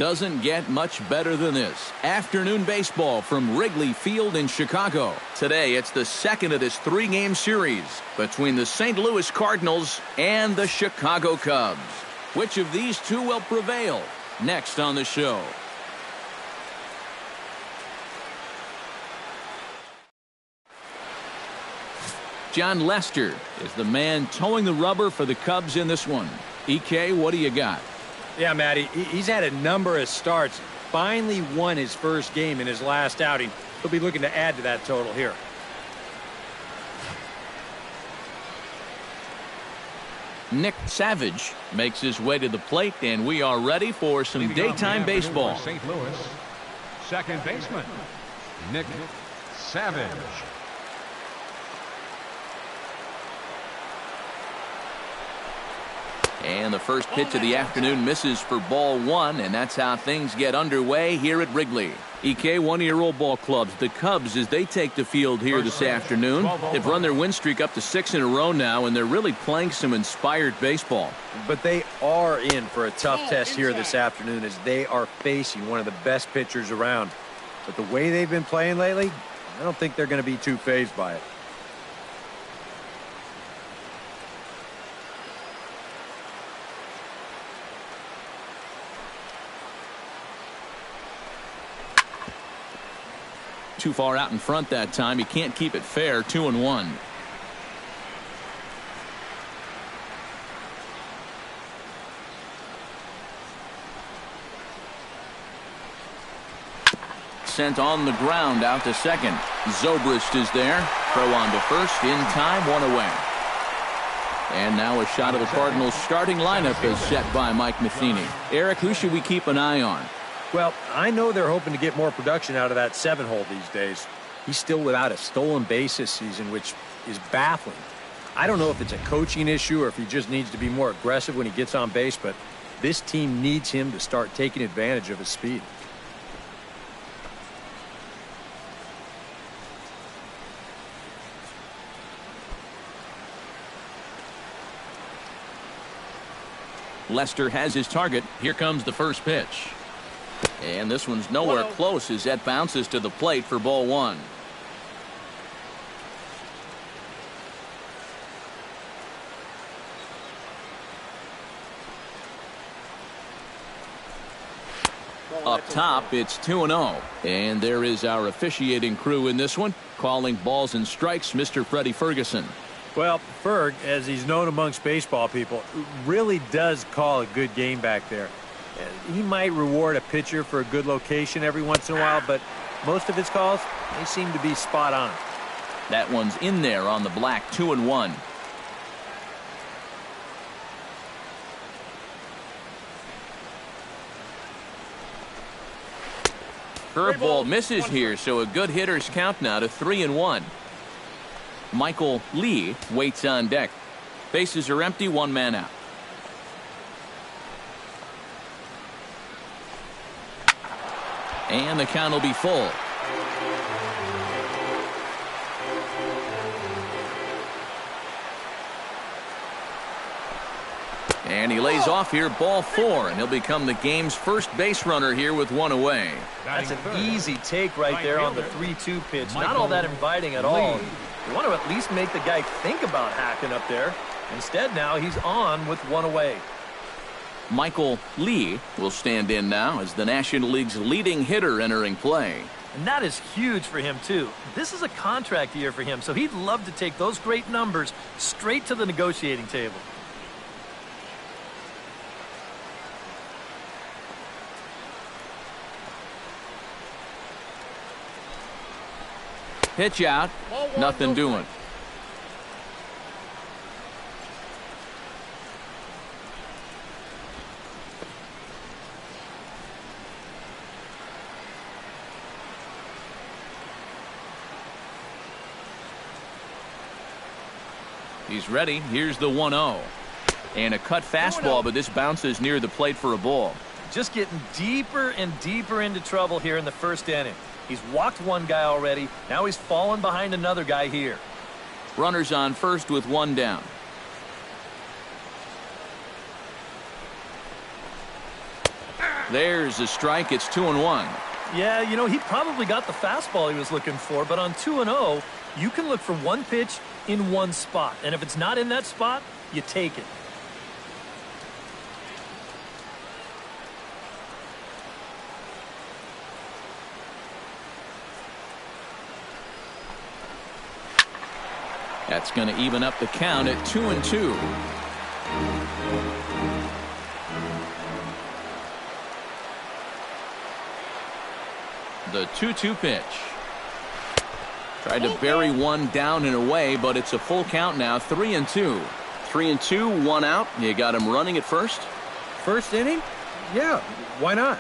Doesn't get much better than this. Afternoon baseball from Wrigley Field in Chicago. Today, it's the second of this three-game series between the St. Louis Cardinals and the Chicago Cubs. Which of these two will prevail? Next on the show. John Lester is the man towing the rubber for the Cubs in this one. EK, what do you got? Yeah, Matty, he's had a number of starts. Finally won his first game in his last outing. He'll be looking to add to that total here. Nick Savage makes his way to the plate, and we are ready for some daytime baseball. St. Louis, second baseman, Nick Savage. And the first pitch of the afternoon misses for ball one, and that's how things get underway here at Wrigley. EK, one-year-old ball clubs, the Cubs, as they take the field here this afternoon. They've run their win streak up to 6 in a row now, and they're really playing some inspired baseball. But they are in for a tough test here this afternoon as they are facing one of the best pitchers around. But the way they've been playing lately, I don't think they're going to be too fazed by it. Too far out in front that time. He can't keep it fair. 2-1. Sent on the ground out to second. Zobrist is there. Throw on to first. In time. One away. And now a shot of the Cardinals starting lineup is set by Mike Matheny. Eric, who should we keep an eye on? Well, I know they're hoping to get more production out of that 7-hole these days. He's still without a stolen base this season, which is baffling. I don't know if it's a coaching issue or if he just needs to be more aggressive when he gets on base, but this team needs him to start taking advantage of his speed. Lester has his target. Here comes the first pitch. And this one's nowhere close as that bounces to the plate for ball one. Up top, it's 2-0. And there is our officiating crew in this one. Calling balls and strikes, Mr. Freddie Ferguson. Well, Ferg, as he's known amongst baseball people, really does call a good game back there. He might reward a pitcher for a good location every once in a while, but most of his calls, they seem to be spot on. That one's in there on the black. 2-1. Curveball misses here, so a good hitter's count now to 3-1. Michael Lee waits on deck. Bases are empty, one man out. And the count will be full. And he lays off here, ball 4, and he'll become the game's first base runner here with one away. That's an easy take right there on the 3-2 pitch. Not all that inviting at all. You want to at least make the guy think about hacking up there. Instead, now he's on with one away. Michael Lee will stand in now as the National League's leading hitter entering play. And that is huge for him, too. This is a contract year for him, so he'd love to take those great numbers straight to the negotiating table. Pitch out, nothing doing. He's ready. Here's the 1-0. And a cut fastball, but this bounces near the plate for a ball. Just getting deeper and deeper into trouble here in the first inning. He's walked one guy already. Now he's fallen behind another guy here. Runners on first with one down. There's a strike. It's 2-1. Yeah, you know, he probably got the fastball he was looking for, but on 2-0, you can look for one pitch in one spot. And if it's not in that spot, you take it. That's going to even up the count at 2-2. The 2-2 pitch. Tried to bury one down and away, but it's a full count now. 3-2. 3-2, one out. You got him running at first. First inning? Yeah, why not?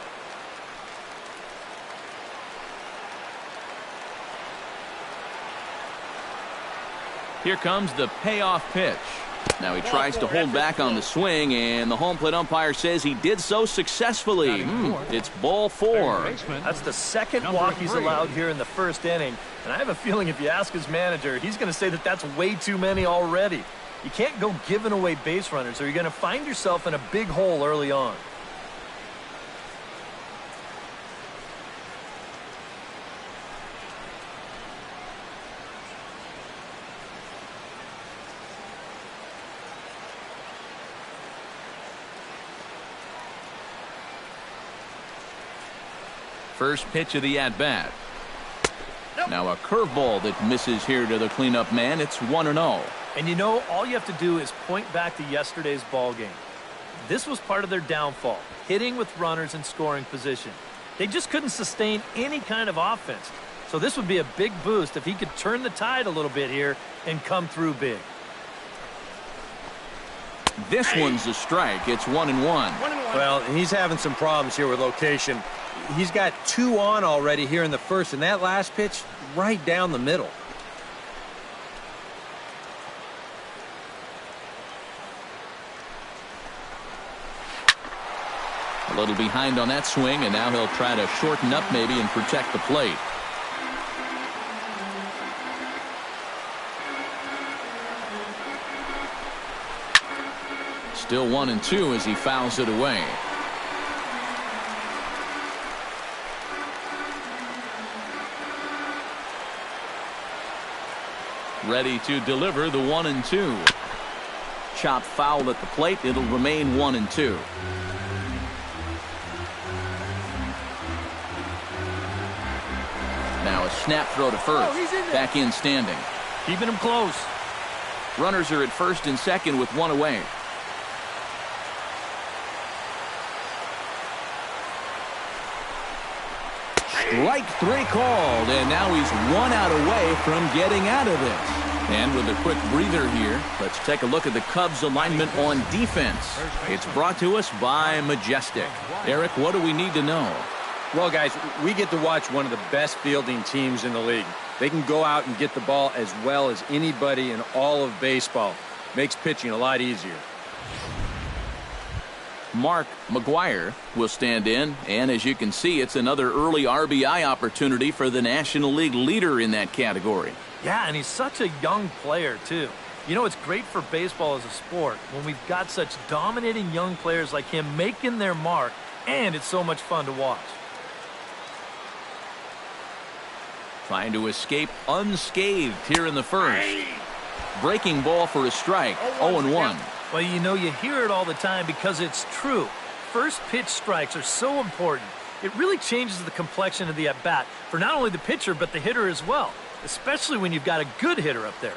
Here comes the payoff pitch. Now he tries to hold back on the swing, and the home plate umpire says he did so successfully. It's ball 4. That's the second walk he's allowed here in the first inning. And I have a feeling if you ask his manager, he's going to say that that's way too many already. You can't go giving away base runners, or you're going to find yourself in a big hole early on. First pitch of the at-bat. Now a curveball that misses here to the cleanup man. It's 1-0. And you know, all you have to do is point back to yesterday's ball game. This was part of their downfall, hitting with runners in scoring position. They just couldn't sustain any kind of offense. So this would be a big boost if he could turn the tide a little bit here and come through big. This one's a strike. It's 1-1. Well, he's having some problems here with location. He's got 2 on already here in the first, and that last pitch right down the middle. A little behind on that swing, and now he'll try to shorten up maybe and protect the plate. Still 1-2 as he fouls it away. Ready to deliver the 1-2. Chop foul at the plate. It'll remain 1-2. Now a snap throw to first. Back in standing. Keeping him close. Runners are at first and second with one away. Strike 3 called, and now he's 1 out away from getting out of this. And with a quick breather here, let's take a look at the Cubs alignment on defense. It's brought to us by Majestic. Eric, what do we need to know? Well, guys, we get to watch one of the best fielding teams in the league. They can go out and get the ball as well as anybody in all of baseball. Makes pitching a lot easier. Mark McGuire will stand in, and as you can see, it's another early RBI opportunity for the National League leader in that category. Yeah, and he's such a young player, too. You know, it's great for baseball as a sport when we've got such dominating young players like him making their mark, and it's so much fun to watch. Trying to escape unscathed here in the first. Breaking ball for a strike. 0-1. Well, you know, you hear it all the time because it's true. First pitch strikes are so important. It really changes the complexion of the at-bat for not only the pitcher but the hitter as well, especially when you've got a good hitter up there.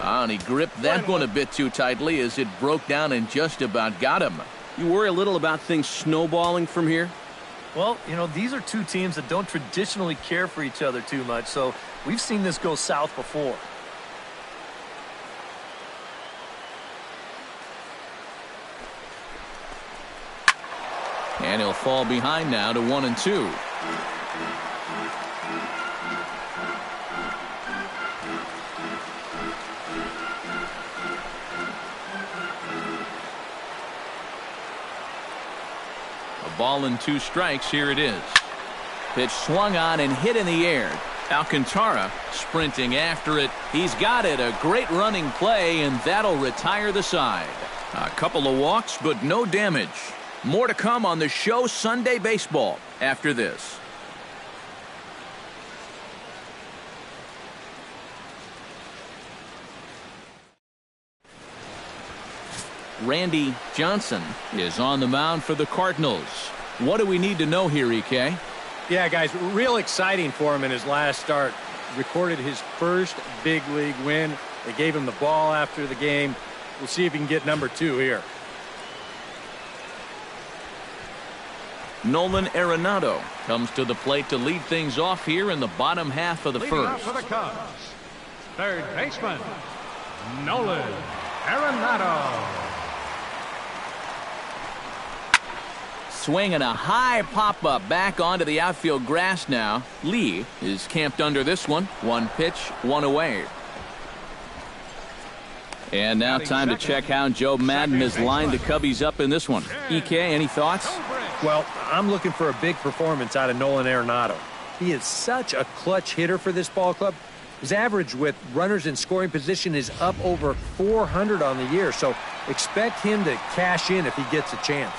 And he gripped that one a bit too tightly as it broke down and just about got him. You worry a little about things snowballing from here? Well, you know, these are two teams that don't traditionally care for each other too much, so we've seen this go south before. And he'll fall behind now to 1-2. A ball and 2 strikes. Here it is. Pitch swung on and hit in the air. Alcantara sprinting after it. He's got it. A great running play, and that'll retire the side. A couple of walks, but no damage. More to come on the show Sunday Baseball after this. Randy Johnson is on the mound for the Cardinals. What do we need to know here, EK? Yeah, guys, real exciting for him in his last start. Recorded his first big league win. They gave him the ball after the game. We'll see if he can get number 2 here. Nolan Arenado comes to the plate to lead things off here in the bottom half of the Leading first. off for the Cubs, third baseman, Nolan Arenado. Swinging a high pop-up back onto the outfield grass now. Lee is camped under this one. 1 pitch, 1 away. And now time to check how Joe Madden has lined the Cubbies up in this one. EK, any thoughts? Well, I'm looking for a big performance out of Nolan Arenado. He is such a clutch hitter for this ball club. His average with runners in scoring position is up over 400 on the year, so expect him to cash in if he gets a chance.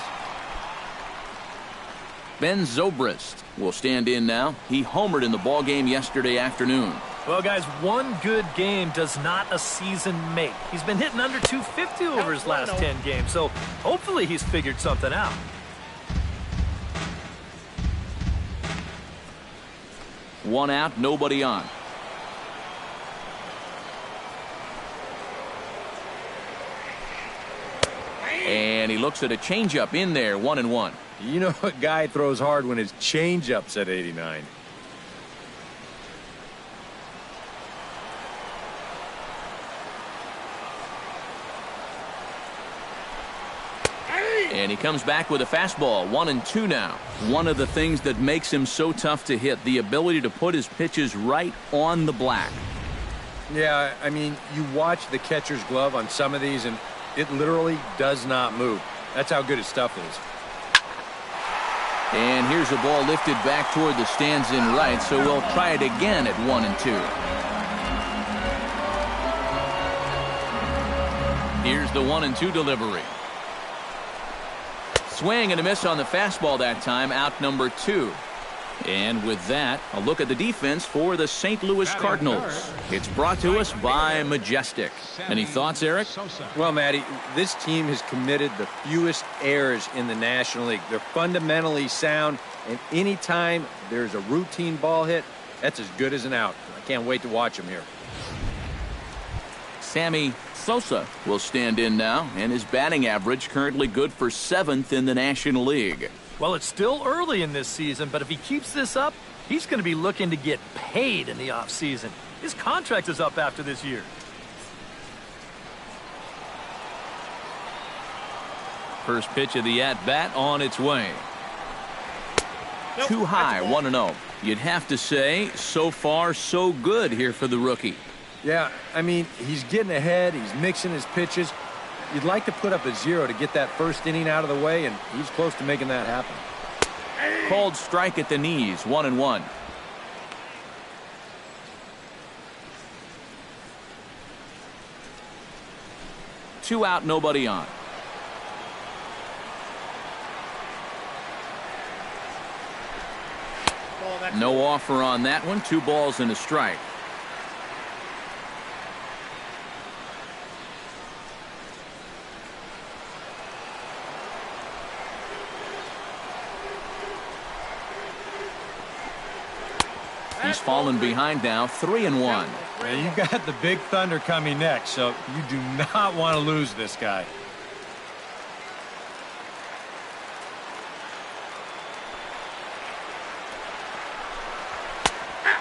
Ben Zobrist will stand in now. He homered in the ballgame yesterday afternoon. Well, guys, one good game does not a season make. He's been hitting under 250 over his last 10 games, so hopefully he's figured something out. One out, nobody on. And he looks at a changeup in there, 1-1. You know a guy throws hard when his changeup's at 89. And he comes back with a fastball, 1-2 now. One of the things that makes him so tough to hit, the ability to put his pitches right on the black. Yeah, I mean, you watch the catcher's glove on some of these, and it literally does not move. That's how good his stuff is. And here's a ball lifted back toward the stands in right, so we'll try it again at 1-2. Here's the 1-2 delivery. Swing and a miss on the fastball that time, out number 2. And with that, a look at the defense for the St. Louis Cardinals. It's brought to us by Majestic. Any thoughts, Eric? Well, Matty, this team has committed the fewest errors in the National League. They're fundamentally sound, and anytime there's a routine ball hit, that's as good as an out. I can't wait to watch them here. Sammy Sosa will stand in now, and his batting average currently good for 7th in the National League. Well, it's still early in this season, but if he keeps this up, he's going to be looking to get paid in the offseason. His contract is up after this year. First pitch of the at-bat on its way. Too high, 1-0. You'd have to say, so far, so good here for the rookie. Yeah, I mean, he's getting ahead. He's mixing his pitches. You'd like to put up a 0 to get that first inning out of the way, and he's close to making that happen. Called strike at the knees, 1-1. Two out, nobody on. No offer on that one. 2 balls and a strike. He's fallen behind now, 3-1. And you got the big thunder coming next, so you do not want to lose this guy.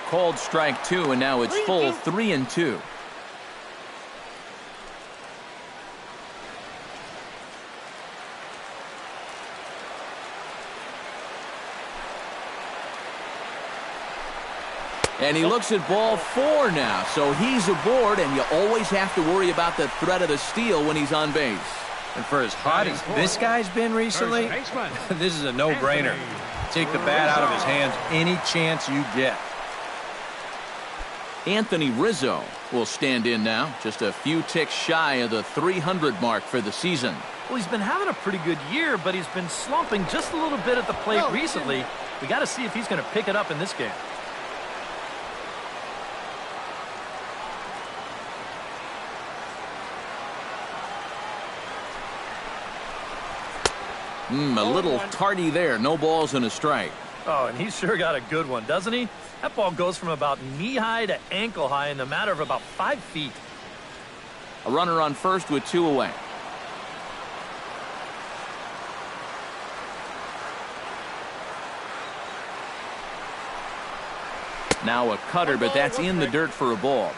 Called strike 2, and now it's full 3-2. And he looks at ball 4 now, so he's aboard, and you always have to worry about the threat of the steal when he's on base. And for as hot as this guy's been recently, this is a no-brainer. Take the bat out of his hands any chance you get. Anthony Rizzo will stand in now, just a few ticks shy of the 300 mark for the season. Well, he's been having a pretty good year, but he's been slumping just a little bit at the plate recently. We got to see if he's going to pick it up in this game. A little tardy there. No balls and a strike. Oh, and he's sure got a good one, doesn't he? That ball goes from about knee-high to ankle-high in the matter of about 5 feet. A runner on first with 2 away. Now a cutter, but that's in the dirt for a ball.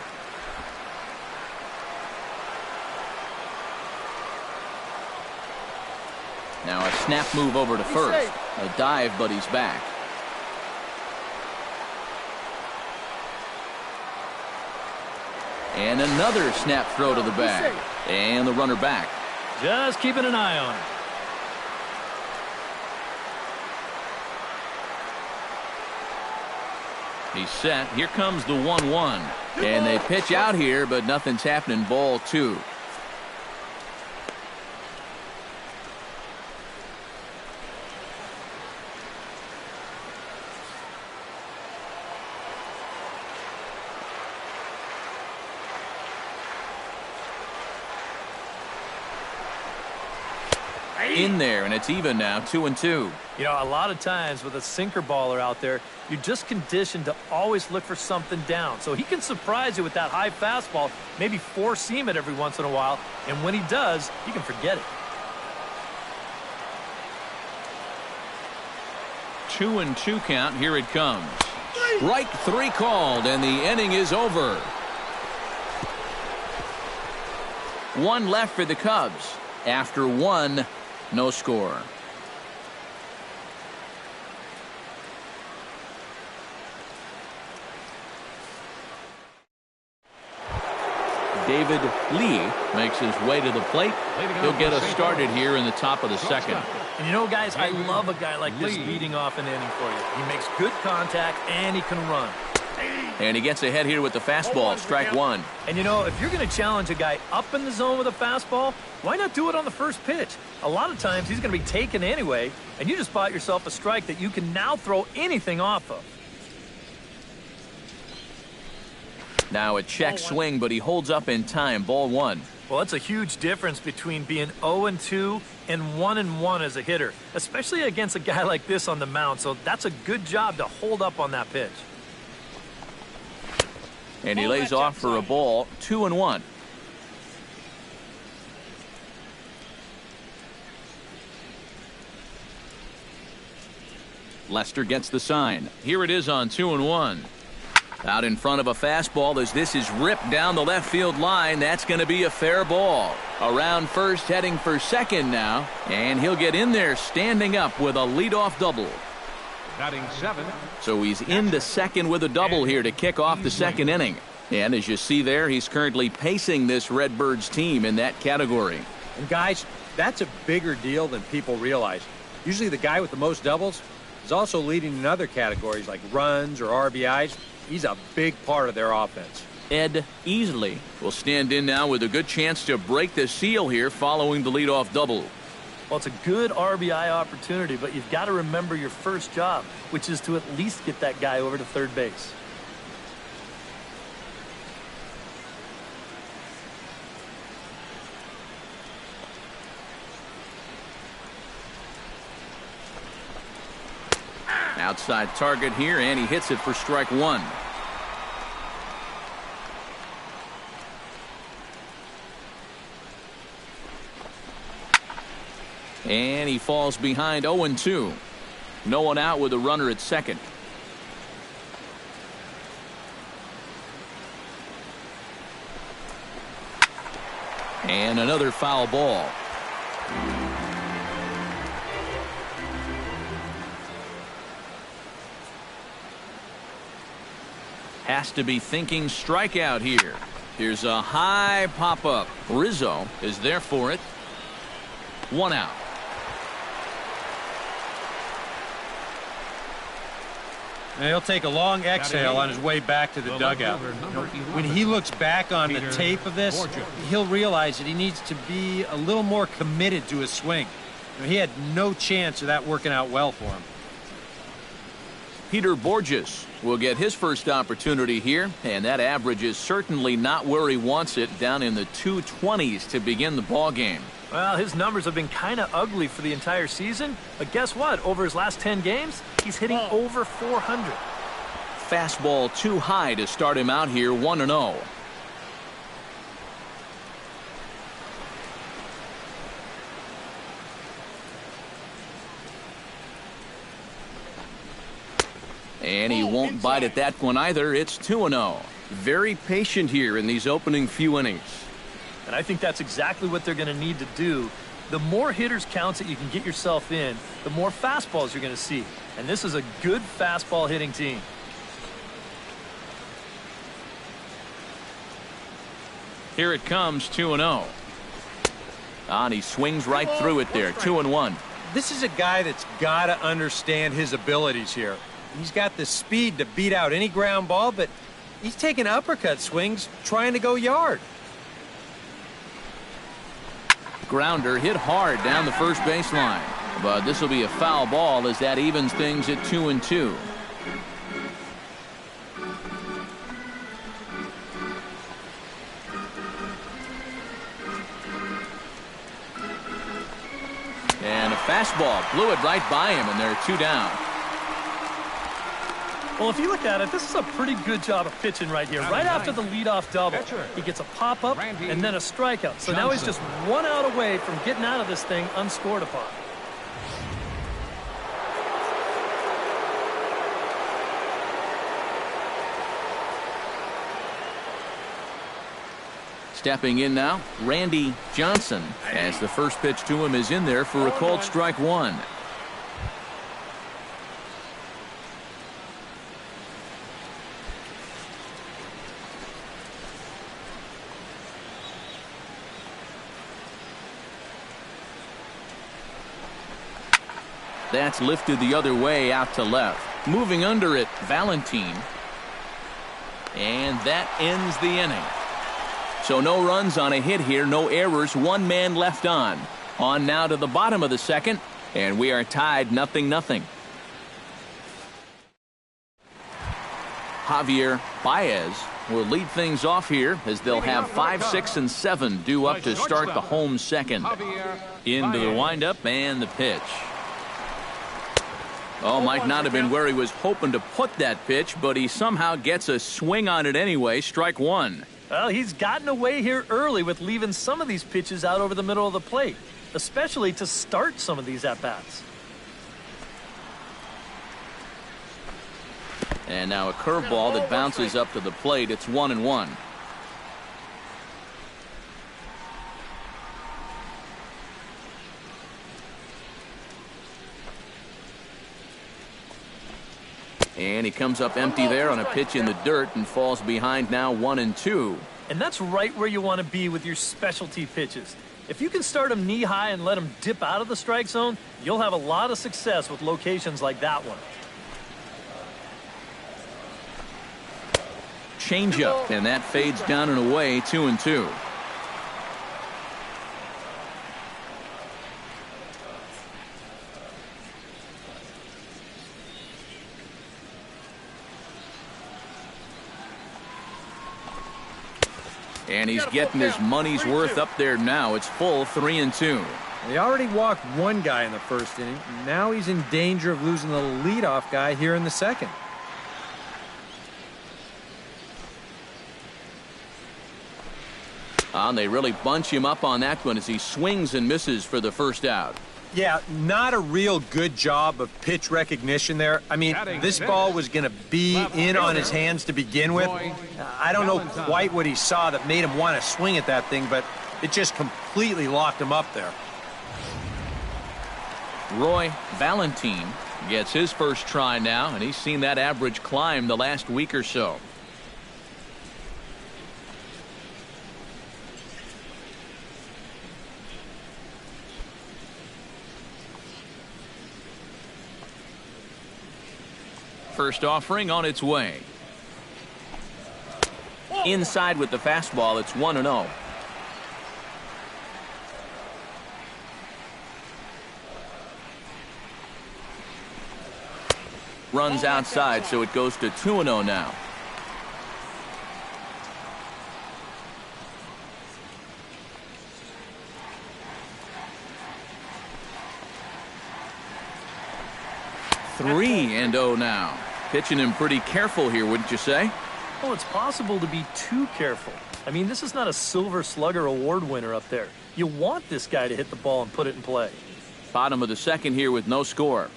Now a snap move over to first. A dive, but he's back. And another snap throw to the bag. And the runner back. Just keeping an eye on him. He's set. Here comes the 1-1. And they pitch out here, but nothing's happening. Ball 2. In there, and it's even now, 2-2. You know, a lot of times with a sinker baller out there, you're just conditioned to always look for something down. So he can surprise you with that high fastball, maybe four-seam it every once in a while, and when he does, you can forget it. 2-2 count. Here it comes. Strike 3 called, and the inning is over. 1 left for the Cubs. After 1, no score. David Lee makes his way to the plate. He'll get us started here in the top of the second. And you know, guys, I love a guy like this leading off an inning for you. He makes good contact and he can run. And he gets ahead here with the fastball. Strike 1. And you know, if you're going to challenge a guy up in the zone with a fastball, why not do it on the first pitch? A lot of times he's going to be taken anyway, and you just bought yourself a strike that you can now throw anything off of. Now a check swing, but he holds up in time. Ball 1. Well, that's a huge difference between being 0-2 and 1-1 as a hitter, especially against a guy like this on the mound. So that's a good job to hold up on that pitch. And he lays off for a ball. 2-1. Lester gets the sign. Here it is on 2-1. Out in front of a fastball as this is ripped down the left field line. That's going to be a fair ball. Around first, heading for second now. And he'll get in there standing up with a leadoff double. Batting 7. So he's into second with a double here to kick off the second inning. And as you see there, he's currently pacing this Redbirds team in that category. And guys, that's a bigger deal than people realize. Usually the guy with the most doubles is also leading in other categories like runs or RBIs. He's a big part of their offense. Ed Easley will stand in now with a good chance to break the seal here following the leadoff double. Well, it's a good RBI opportunity, but you've got to remember your first job, which is to at least get that guy over to third base. Outside target here, and he hits it for strike 1. And he falls behind 0-2. No one out with a runner at second. And another foul ball. Has to be thinking strikeout here. Here's a high pop-up. Rizzo is there for it. 1 out. And he'll take a long exhale on his way back to the dugout. When he looks back on the tape of this, he'll realize that he needs to be a little more committed to his swing. He had no chance of that working out well for him. Peter Borges will get his first opportunity here, and that average is certainly not where he wants it, down in the 220s to begin the ball game. Well, his numbers have been kind of ugly for the entire season, but guess what? Over his last 10 games, he's hitting over 400. Fastball too high to start him out here, 1-0. And he won't bite at that one either. It's 2-0. Very patient here in these opening few innings. And I think that's exactly what they're going to need to do. The more hitters counts that you can get yourself in, the more fastballs you're going to see. And this is a good fastball hitting team. Here it comes, 2-0. And he swings right through it there, 2-1. This is a guy that's got to understand his abilities here. He's got the speed to beat out any ground ball, but he's taking uppercut swings trying to go yard. Grounder hit hard down the first baseline, but this will be a foul ball as that evens things at 2-2. And a fastball blew it right by him, and they're 2 down. Well, if you look at it, this is a pretty good job of pitching right here. Right after the leadoff double, he gets a pop-up and then a strikeout. So now he's just 1 out away from getting out of this thing unscored upon. Stepping in now, Randy Johnson, as the first pitch to him is in there for a called strike 1. That's lifted the other way out to left. Moving under it, Valentine. And that ends the inning. So no runs on a hit here, no errors, 1 man left on. On now to the bottom of the second, and we are tied 0-0. Javier Baez will lead things off here as they'll have 5, 6, and 7 due up to start the home second. Into the windup and the pitch. Oh, might not have been where he was hoping to put that pitch, but he somehow gets a swing on it anyway. Strike 1. Well, he's gotten away here early with leaving some of these pitches out over the middle of the plate, especially to start some of these at-bats. And now a curveball that bounces up to the plate. It's 1-1. And he comes up empty there on a pitch in the dirt and falls behind now 1-2. And that's right where you want to be with your specialty pitches. If you can start them knee high and let them dip out of the strike zone, you'll have a lot of success with locations like that one. Changeup, and that fades down and away, 2-2. And he's getting his money's worth up there now. It's full, 3-2. They already walked 1 guy in the first inning. Now he's in danger of losing the leadoff guy here in the second. And they really bunch him up on that one as he swings and misses for the first out. Yeah, not a real good job of pitch recognition there. I mean, this ball was going to be in on his hands to begin with. I don't know quite what he saw that made him want to swing at that thing, but it just completely locked him up there. Roy Valentine gets his first try now, and he's seen that average climb the last week or so. First offering on its way. Inside with the fastball, it's 1-0. Runs outside, so it goes to 2-0 now. Three and 0 now. Pitching him pretty careful here, wouldn't you say? Well, it's possible to be too careful. I mean, this is not a Silver Slugger award winner up there. You want this guy to hit the ball and put it in play. Bottom of the second here with no score.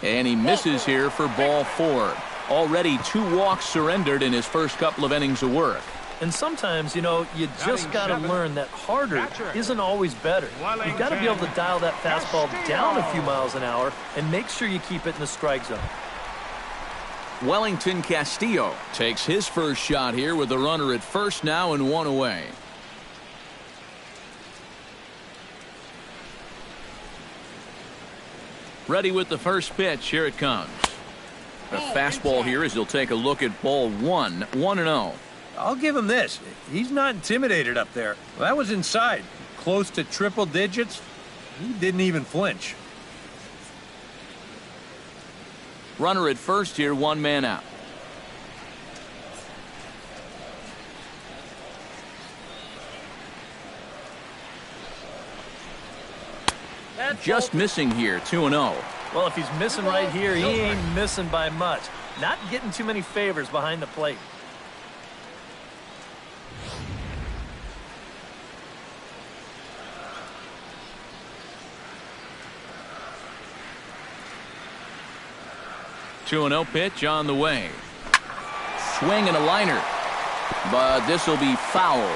And he misses here for ball 4. Already 2 walks surrendered in his first couple of innings of work. And sometimes, you know, you just got to learn that harder isn't always better. You've got to be able to dial that fastball down a few miles an hour and make sure you keep it in the strike zone. Wellington Castillo takes his first shot here with the runner at first now and 1 away. Ready with the first pitch. Here it comes. A fastball here as he'll take a look at ball 1. 1-0. I'll give him this. He's not intimidated up there. Well, that was inside. Close to triple digits. He didn't even flinch. Runner at first here, 1 man out. Just missing here, 2-0. Well, if he's missing right here, he ain't missing by much. Not getting too many favors behind the plate. Two and 0 pitch on the way. Swing and a liner. But this will be foul.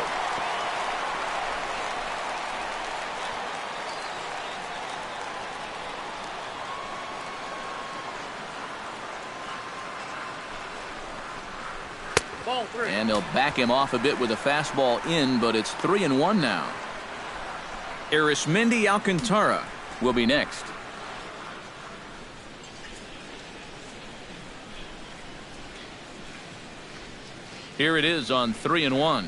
And they'll back him off a bit with a fastball in, but it's 3-1 now. Arismendi Alcantara will be next. Here it is on 3-1.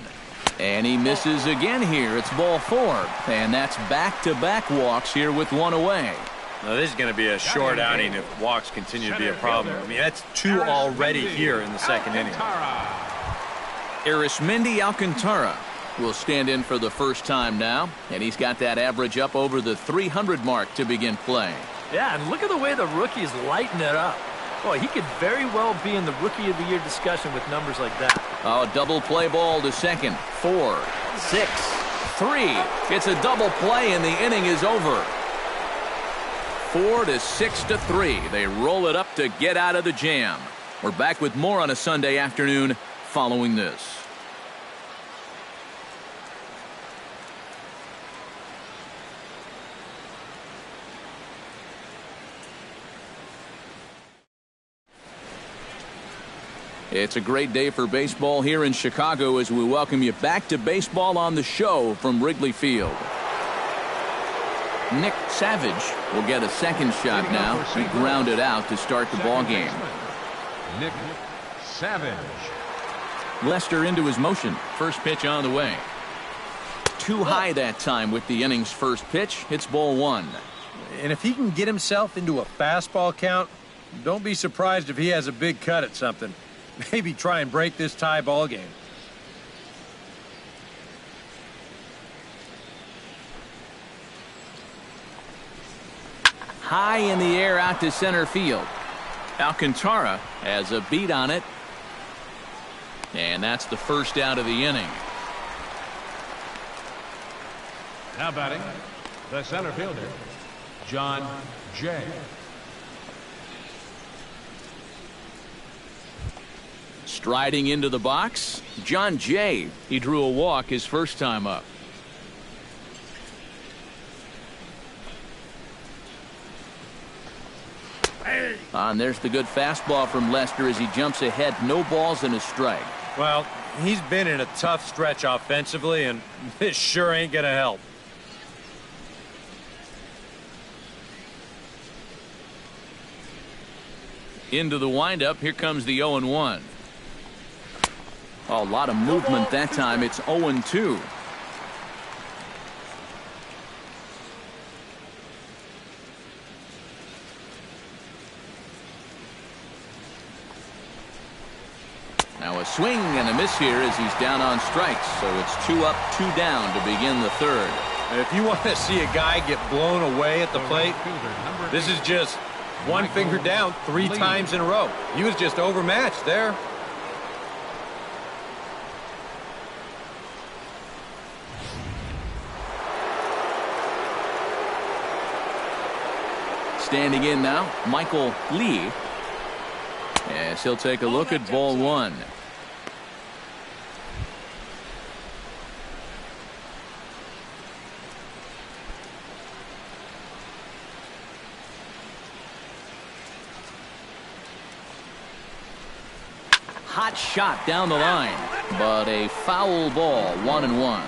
And he misses again here. It's ball 4. And that's back-to-back walks here with 1 away. Now, this is going to be a short outing if walks continue to be a problem. I mean, that's 2 already here in the second inning. Arismendi Alcantara will stand in for the first time now. And he's got that average up over the 300 mark to begin play. Yeah, and look at the way the rookie's lighting it up. Boy, he could very well be in the Rookie of the Year discussion with numbers like that. Oh, double play ball to second. 4, 6, 3. It's a double play and the inning is over. 4 to 6 to 3. They roll it up to get out of the jam. We're back with more on a Sunday afternoon following this. It's a great day for baseball here in Chicago as we welcome you back to Baseball on the Show from Wrigley Field. Nick Savage will get a second shot now. He grounded out to start the ball game. Nick Savage. Lester into his motion. First pitch on the way. Too high that time with the inning's first pitch. It's ball 1. And if he can get himself into a fastball count, don't be surprised if he has a big cut at something. Maybe try and break this tie ball game. High in the air out to center field. Alcantara has a beat on it. And that's the first out of the inning. Now batting, the center fielder, John Jay. Striding into the box, John Jay. He drew a walk his first time up. And there's the good fastball from Lester as he jumps ahead. No balls and a strike. Well, he's been in a tough stretch offensively, and this sure ain't going to help. Into the windup, here comes the 0-1. Oh, a lot of movement that time. It's 0-2. Now a swing and a miss here as he's down on strikes. So it's 2 up, 2 down to begin the third. And if you want to see a guy get blown away at the plate, this is just one finger down 3 times in a row. He was just overmatched there. Standing in now, Michael Lee. Yes, he'll take a look at ball 1. Hot shot down the line, but a foul ball, 1-1.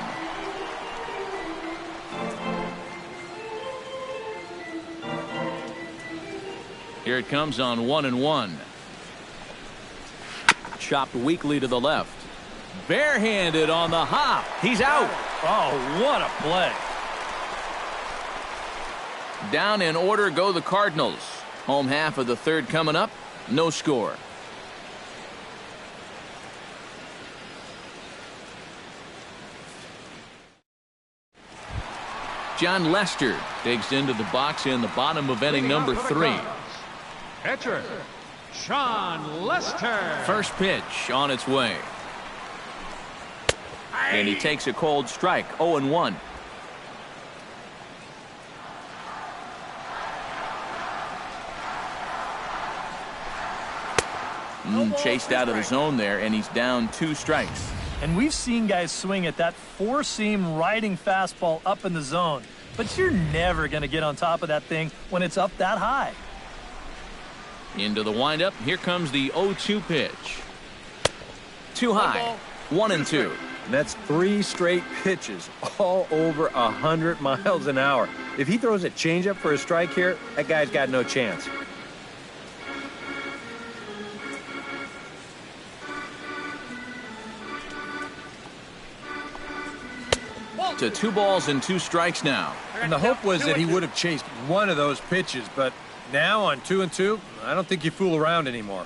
Here it comes on 1-1. Chopped weakly to the left. Barehanded on the hop. He's out. Oh, what a play. Down in order go the Cardinals. Home half of the third coming up. No score. John Lester digs into the box in the bottom of inning number 3. Pitcher, Sean Lester. First pitch on its way. And he takes a cold strike, 0-1. Chased out of the zone there, and he's down 2 strikes. And we've seen guys swing at that 4-seam riding fastball up in the zone. But you're never going to get on top of that thing when it's up that high. Into the windup. Here comes the 0-2 pitch. Too high. 1-2. And that's 3 straight pitches, all over 100 miles an hour. If he throws a changeup for a strike here, that guy's got no chance. To 2 balls and 2 strikes now. And the hope was that he would have chased one of those pitches, but now on 2-2, I don't think you fool around anymore.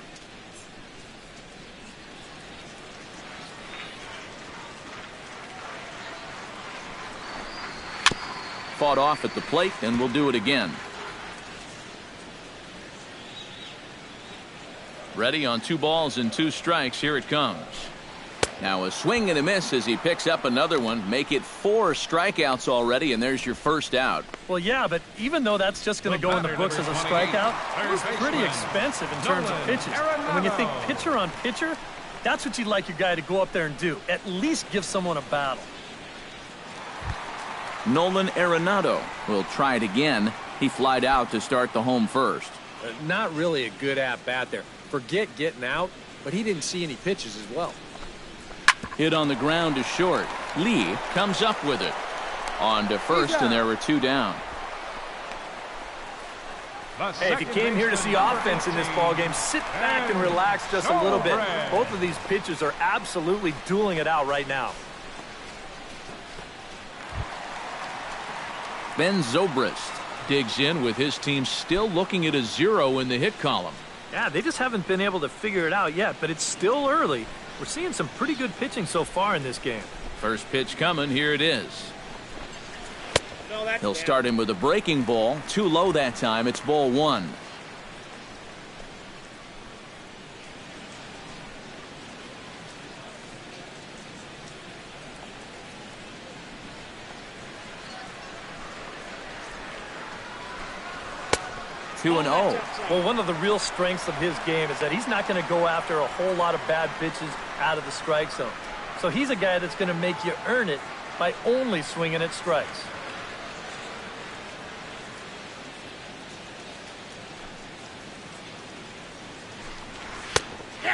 Fought off at the plate, and we'll do it again. Ready on 2 balls and 2 strikes. Here it comes. Now a swing and a miss as he picks up another one. Make it 4 strikeouts already, and there's your first out. Well, yeah, but even though that's just going to go in the books as a strikeout, it was pretty expensive in terms of pitches. And when you think pitcher on pitcher, that's what you'd like your guy to go up there and do. At least give someone a battle. Nolan Arenado will try it again. He flied out to start the home first. Not really a good at-bat there. Forget getting out, but he didn't see any pitches as well. Hit on the ground to short. Lee comes up with it. On to first, and there were 2 down. Hey, if you came here to see offense in this ballgame, sit back and relax just a little bit. Both of these pitchers are absolutely dueling it out right now. Ben Zobrist digs in with his team still looking at a 0 in the hit column. Yeah, they just haven't been able to figure it out yet, but it's still early. We're seeing some pretty good pitching so far in this game. First pitch coming. Here it is. He'll start him with a breaking ball. Too low that time. It's ball 1. Two and 0. Well, one of the real strengths of his game is that he's not going to go after a whole lot of bad pitches out of the strike zone. So he's a guy that's going to make you earn it by only swinging at strikes.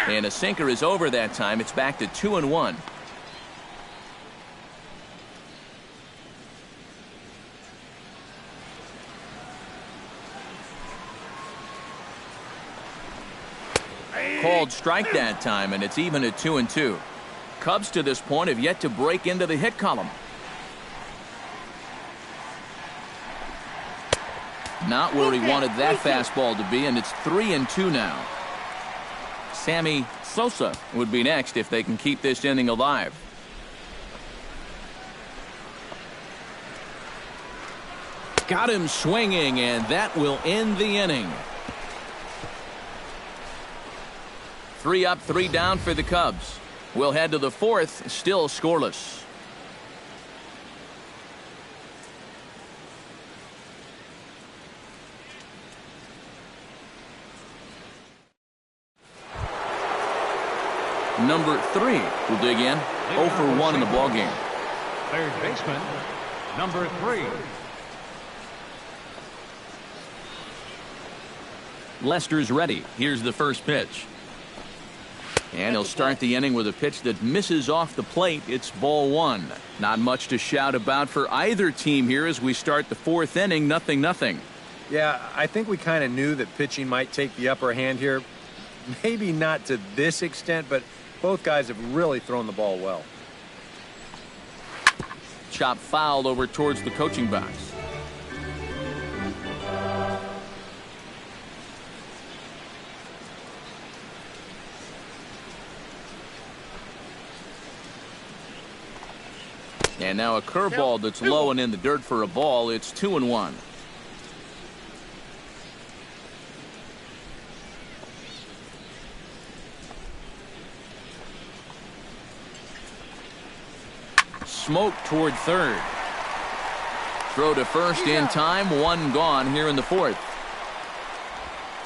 And a sinker is over that time. It's back to 2 and 1. called strike that time, and it's even at 2-2. Cubs to this point have yet to break into the hit column. Not where he wanted that fastball to be, and it's 3-2 now. Sammy Sosa would be next if they can keep this inning alive. Got him swinging, and that will end the inning. 3 up, 3 down for the Cubs. We'll head to the fourth, still scoreless. Number 3 will dig in. 0 for 1 in the ballgame. Third baseman, number 3. Lester's ready. Here's the first pitch. And he'll start the inning with a pitch that misses off the plate. It's ball 1. Not much to shout about for either team here as we start the fourth inning. 0-0. Yeah, I think we kind of knew that pitching might take the upper hand here. Maybe not to this extent, but both guys have really thrown the ball well. Chop fouled over towards the coaching box. And now a curveball that's low and in the dirt for a ball. It's 2-1. Smoke toward third. Throw to first in time. 1 gone here in the fourth.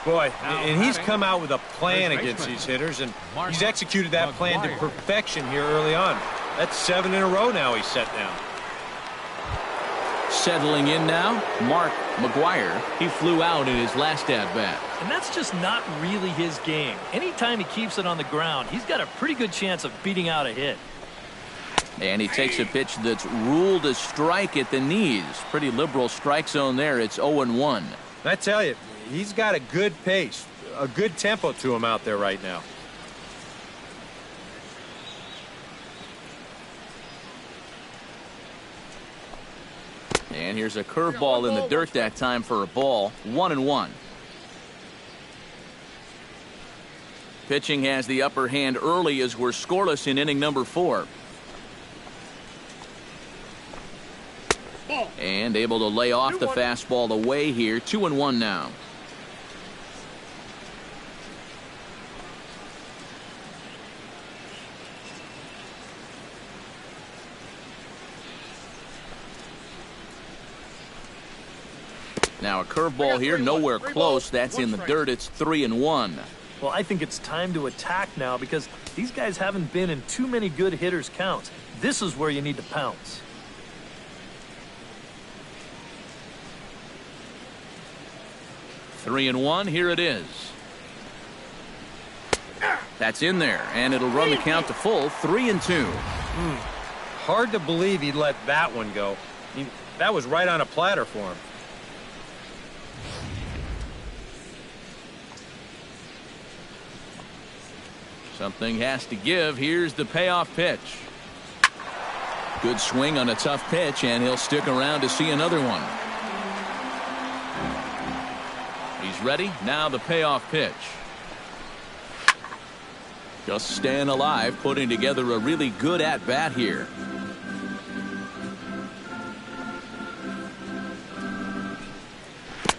Boy, and he's come out with a plan against these hitters, and he's executed that plan to perfection here early on. That's 7 in a row now he's set down. Settling in now, Mark McGuire. He flew out in his last at-bat. And that's just not really his game. Anytime he keeps it on the ground, he's got a pretty good chance of beating out a hit. And he takes a pitch that's ruled a strike at the knees. Pretty liberal strike zone there. It's 0-1. I tell you, he's got a good pace, a good tempo to him out there right now. And here's a curveball in the dirt that time for a ball. 1-1. Pitching has the upper hand early as we're scoreless in inning number 4. And able to lay off the fastball away here. 2-1 now. Now a curveball here, nowhere close. That's in the dirt. It's 3-1. Well, I think it's time to attack now because these guys haven't been in too many good hitters' counts. This is where you need to pounce. 3-1. Here it is. That's in there, and it'll run the count to full. 3-2. Hard to believe he'd let that one go. I mean, that was right on a platter for him. Something has to give. Here's the payoff pitch. Good swing on a tough pitch, and he'll stick around to see another one. He's ready. Now the payoff pitch. Just staying alive, putting together a really good at-bat here.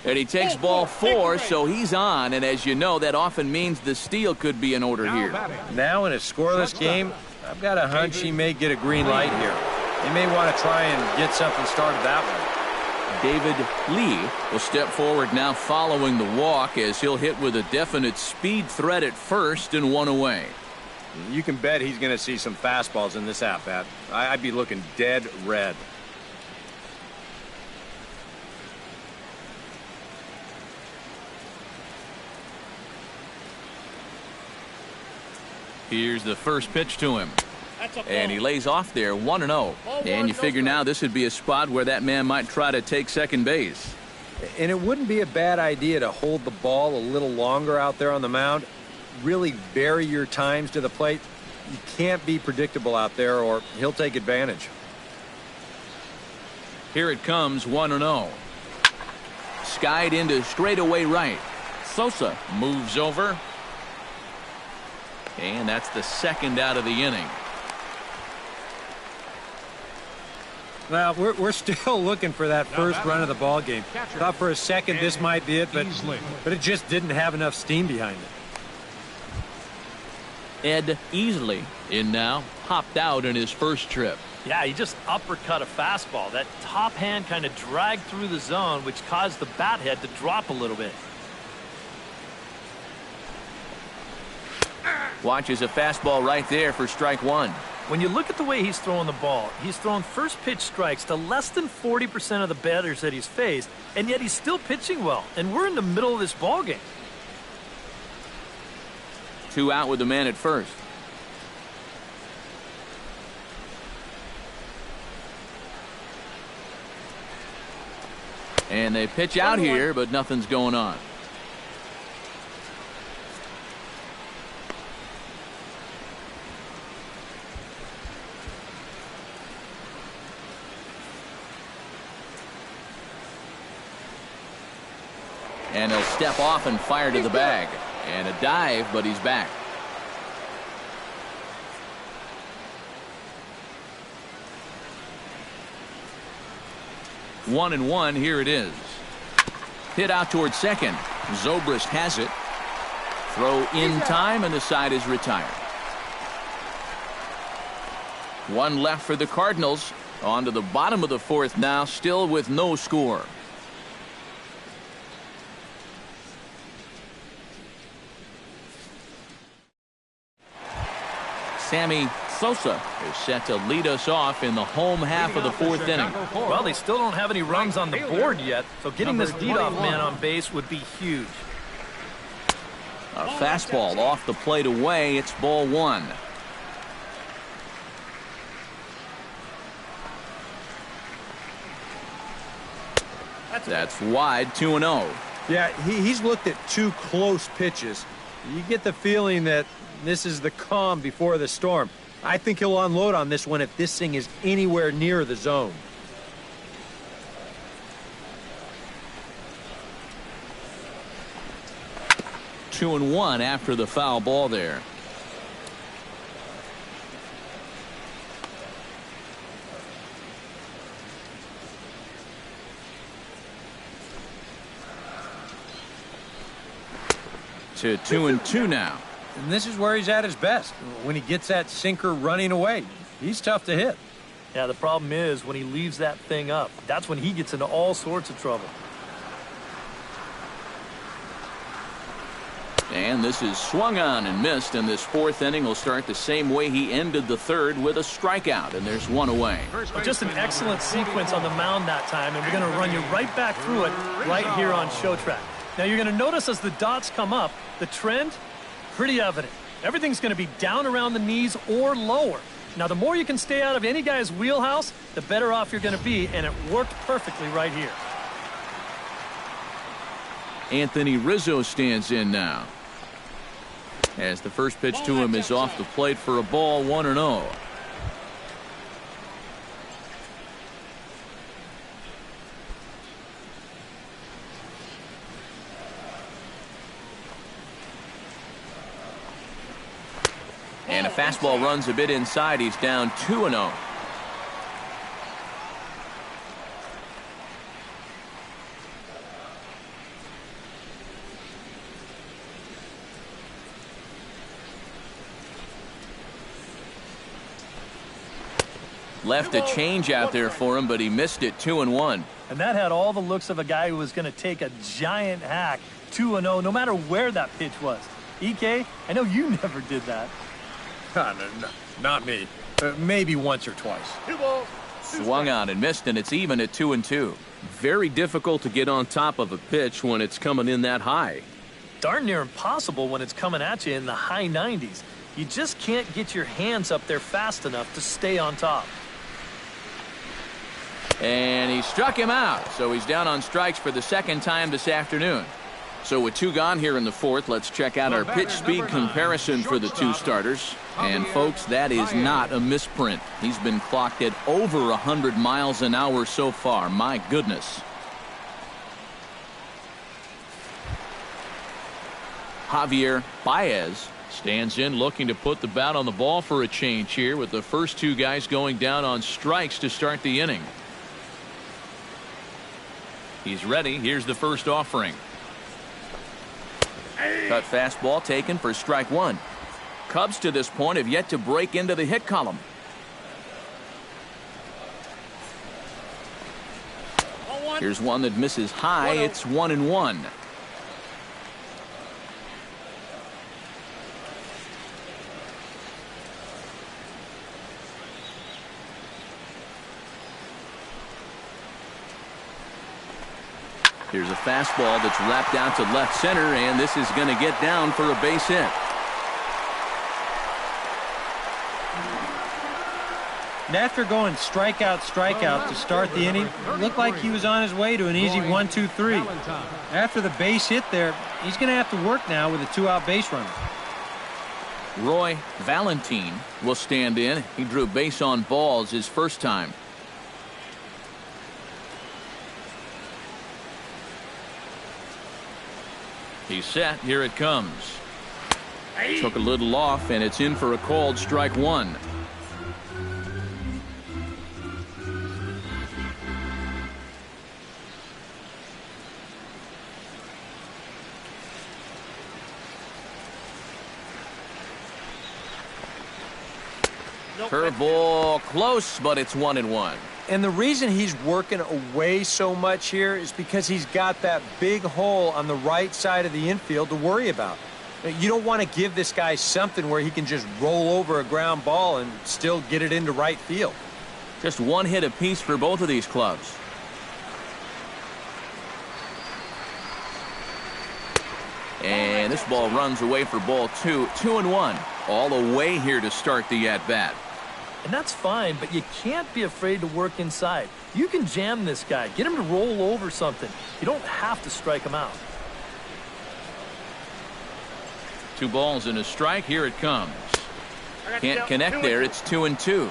And he takes ball 4, so he's on. And as you know, that often means the steal could be in order here. Now in a scoreless game, I've got a hunch he may get a green light here. He may want to try and get something started that way. David Lee will step forward now following the walk as he'll hit with a definite speed threat at first and 1 away. You can bet he's going to see some fastballs in this at-bat. I'd be looking dead red. Here's the first pitch to him. And he lays off there. 1-0. And you figure now this would be a spot where that man might try to take second base. And it wouldn't be a bad idea to hold the ball a little longer out there on the mound. really vary your times to the plate. You can't be predictable out there or he'll take advantage. Here it comes, 1-0. Skied into straightaway right. Sosa moves over. And that's the second out of the inning. Well, we're still looking for that first run of the ball game. Thought for a second this might be it, but it just didn't have enough steam behind it. Ed Easley in now, popped out in his first trip. Yeah, he just uppercut a fastball. That top hand kind of dragged through the zone, which caused the bat head to drop a little bit. Watches a fastball right there for strike one. When you look at the way he's throwing the ball, he's thrown first pitch strikes to less than 40% of the batters that he's faced, and yet he's still pitching well. And we're in the middle of this ball game. 2 out with the man at first. And they pitch out here, but nothing's going on. And he'll step off and fire to the bag. And a dive, but he's back. One and one, here it is. Hit out towards second. Zobrist has it. Throw in time, and the side is retired. One left for the Cardinals. On to the bottom of the fourth now, still with no score. Sammy Sosa is set to lead us off in the home half of the fourth inning. Well, they still don't have any runs on the board yet, so getting this leadoff man on base would be huge. A fastball off the plate away. It's ball one. That's wide, 2-0. Yeah, he's looked at 2 close pitches. You get the feeling that this is the calm before the storm. I think he'll unload on this one if this thing is anywhere near the zone. Two and one after the foul ball there. To 2-2 now. And this is where he's at his best. When he gets that sinker running away, he's tough to hit. Yeah, the problem is when he leaves that thing up, that's when he gets into all sorts of trouble. And this is swung on and missed, and this fourth inning will start the same way he ended the third, with a strikeout, and there's one away. Well, just an excellent sequence on the mound that time, and we're going to run you right back through it right here on Show Track. Now you're going to notice as the dots come up, the trend, pretty evident. Everything's going to be down around the knees or lower. Now the more you can stay out of any guy's wheelhouse, the better off you're going to be, and it worked perfectly right here. Anthony Rizzo stands in now, as the first pitch to him is off the plate for a ball, 1-0. And a fastball runs a bit inside. He's down 2-0. Left a change out there for him, but he missed it. 2-1. And that had all the looks of a guy who was going to take a giant hack. 2-0, no matter where that pitch was. EK, I know you never did that. No, not me. Maybe once or twice. Swung on and missed, and it's even at 2-2. Very difficult to get on top of a pitch when it's coming in that high. Darn near impossible when it's coming at you in the high 90s. You just can't get your hands up there fast enough to stay on top. And he struck him out, so he's down on strikes for the second time this afternoon. So with 2 gone here in the 4th, let's check out our pitch speed comparison for the 2 starters. And folks, that is not a misprint. He's been clocked at over 100 miles an hour so far. My goodness. Javier Baez stands in, looking to put the bat on the ball for a change here, with the first 2 guys going down on strikes to start the inning. He's ready. Here's the first offering. Cut fastball taken for strike 1. Cubs to this point have yet to break into the hit column. Here's one that misses high. It's 1-1. Here's a fastball that's wrapped out to left center, and this is going to get down for a base hit. And after going strikeout to start the inning, it looked like he was on his way to an easy 1-2-3. After the base hit there, he's going to have to work now with a 2-out base runner. Roy Valentine will stand in. He drew base on balls his first time. He's set. Here it comes. Took a little off, and it's in for a called strike 1. Curveball close, but it's 1-1. And the reason he's working away so much here is because he's got that big hole on the right side of the infield to worry about. You don't want to give this guy something where he can just roll over a ground ball and still get it into right field. Just 1 hit apiece for both of these clubs. And this ball runs away for ball 2. 2-1. All the way here to start the at-bat. And that's fine, but you can't be afraid to work inside. You can jam this guy. Get him to roll over something. You don't have to strike him out. 2 balls and a strike. Here it comes. Can't connect there. It's 2-2.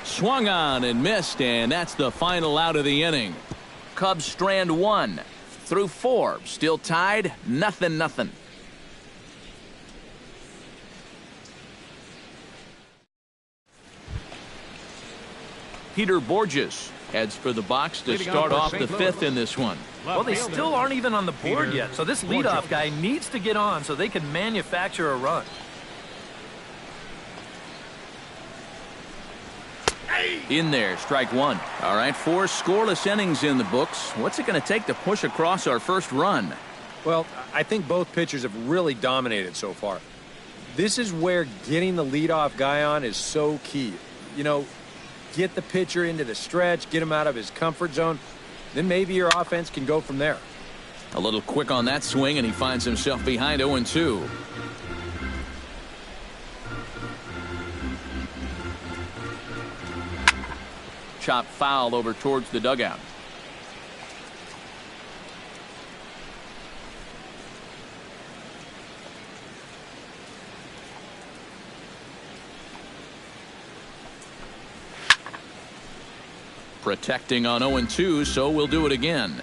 Swung on and missed, and that's the final out of the inning. Cubs strand 1 through 4. Still tied, 0-0. Peter Borges heads for the box to start off the 5th in this one. Well, they still aren't even on the board yet, so this leadoff guy needs to get on so they can manufacture a run. In there, strike 1. All right, 4 scoreless innings in the books. What's it going to take to push across our first run? Well, I think both pitchers have really dominated so far. This is where getting the leadoff guy on is so key. You know, get the pitcher into the stretch, get him out of his comfort zone, then maybe your offense can go from there. A little quick on that swing, and he finds himself behind 0-2. Chop foul over towards the dugout. Protecting on 0-2, so we'll do it again.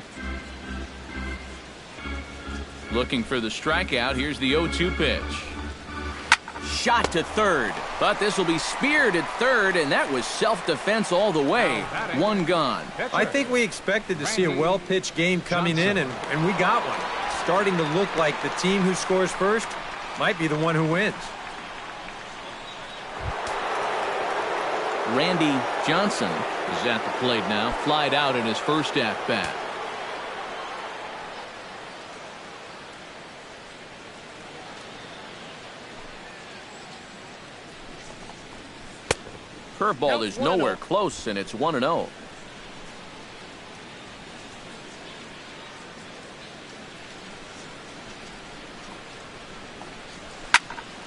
Looking for the strikeout. Here's the 0-2 pitch. Shot to third, but this will be speared at third, and that was self-defense all the way. 1 gone. I think we expected to see a well-pitched game coming in, and we got one. Starting to look like the team who scores first might be the one who wins. Randy Johnson is at the plate now, flied out in his first at-bat. Curveball is nowhere close, and it's 1-0.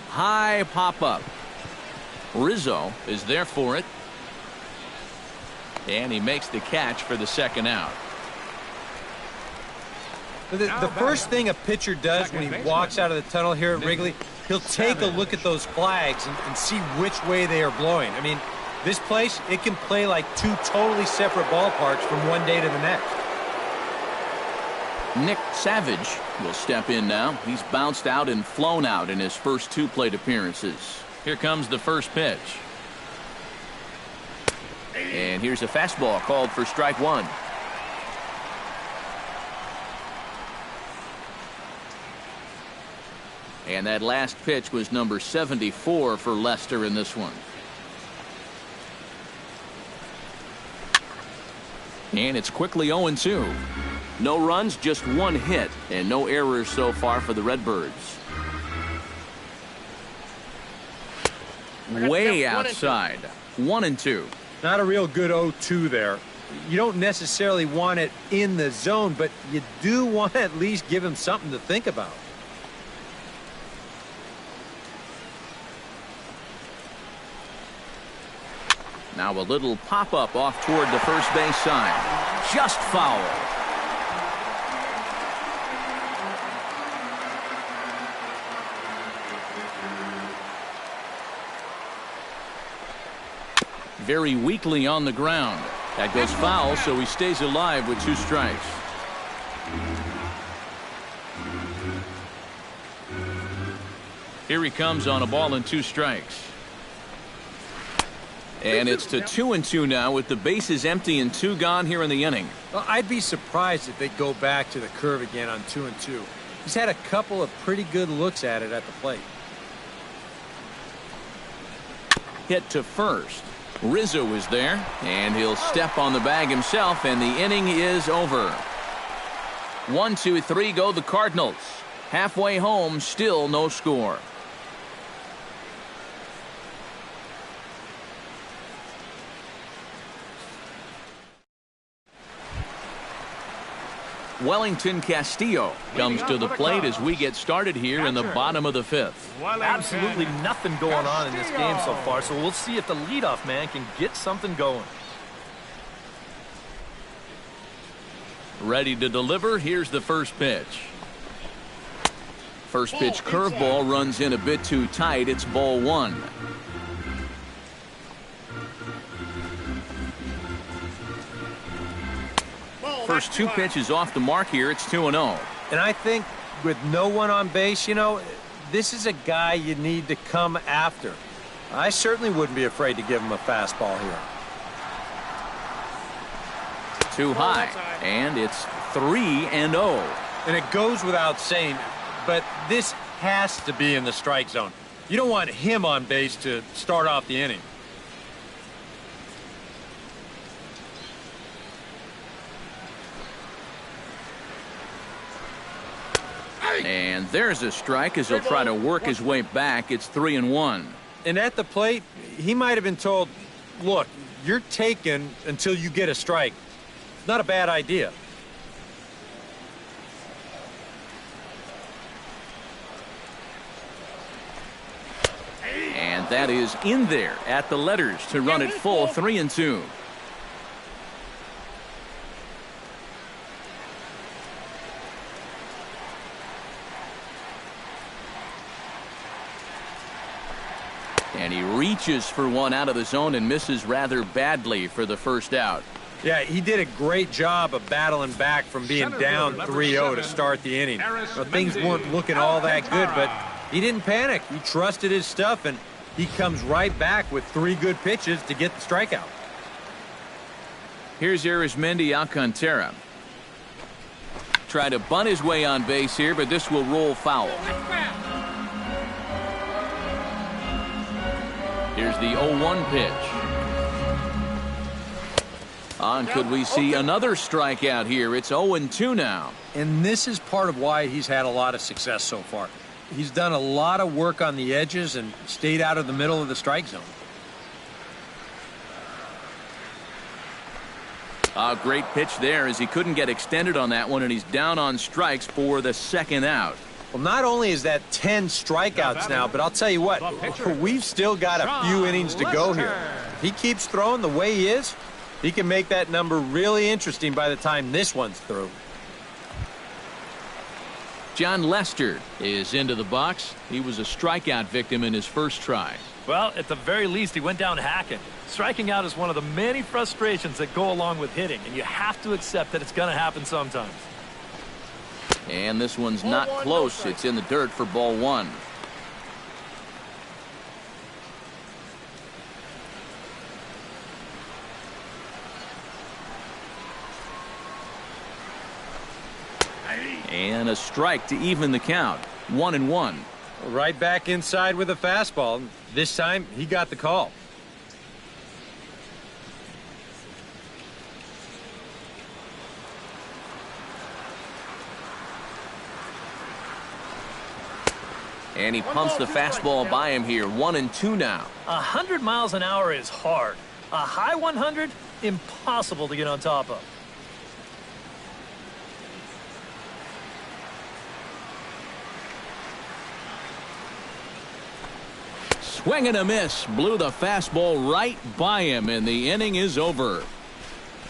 High pop-up. Rizzo is there for it. And he makes the catch for the second out. The first thing a pitcher does when he walks out of the tunnel here at Wrigley, he'll take a look at those flags and see which way they are blowing. I mean, this place, it can play like two totally separate ballparks from one day to the next. Nick Savage will step in now. He's bounced out and flown out in his first two plate appearances. Here comes the first pitch. And here's a fastball called for strike one. And that last pitch was number 74 for Lester in this one. And it's quickly 0-2. No runs, just one hit, and no errors so far for the Redbirds. Way outside. 1-2. Not a real good 0-2 there. You don't necessarily want it in the zone, but you do want to at least give him something to think about. Now a little pop-up off toward the first base side. Just foul. Very weakly on the ground. That goes foul, so he stays alive with two strikes. Here he comes on a ball and two strikes. And it's to 2-2 now with the bases empty and two gone here in the inning. Well, I'd be surprised if they go back to the curve again on 2-2. He's had a couple of pretty good looks at it at the plate. Hit to first. Rizzo is there, and he'll step on the bag himself, and the inning is over. 1, 2, 3 go the Cardinals. Halfway home, still no score. Wellington Castillo comes to the plate as we get started here in the bottom of the fifth. Absolutely nothing going on in this game so far, so we'll see if the leadoff man can get something going. Ready to deliver. Here's the first pitch. First pitch curveball runs in a bit too tight. It's ball one. First two pitches off the mark here. It's 2-0. And I think with no one on base, you know, this is a guy you need to come after. I certainly wouldn't be afraid to give him a fastball here. Too high. And it's 3-0. And it goes without saying, but this has to be in the strike zone. You don't want him on base to start off the inning. And there's a strike as he'll try to work his way back. It's 3-1. And at the plate, he might have been told, look, you're taken until you get a strike. Not a bad idea. And that is in there at the letters to run it full. 3-2. And he reaches for one out of the zone and misses rather badly for the first out. Yeah, he did a great job of battling back from being down 3-0 to start the inning. Well, things weren't looking all that good, but he didn't panic. He trusted his stuff, and he comes right back with 3 good pitches to get the strikeout. Here's Arizmendi Alcantara. Try to bunt his way on base here, but this will roll foul. Here's the 0-1 pitch. On, could we see another strikeout here? It's 0-2 now. And this is part of why he's had a lot of success so far. He's done a lot of work on the edges and stayed out of the middle of the strike zone. A great pitch there as he couldn't get extended on that one, and he's down on strikes for the second out. Well, not only is that 10 strikeouts now, but I'll tell you what, we've still got a few innings to go here. If he keeps throwing the way he is, he can make that number really interesting by the time this one's through. John Lester is into the box. He was a strikeout victim in his first try. Well, at the very least, he went down hacking. Striking out is one of the many frustrations that go along with hitting, and you have to accept that it's going to happen sometimes. And this one's not close. It's in the dirt for ball one. And a strike to even the count. 1-1. Right back inside with a fastball. This time, he got the call. And he pumps the fastball by him here. 1-2 now. 100 miles an hour is hard. A high 100, impossible to get on top of. Swing and a miss. Blew the fastball right by him, and the inning is over.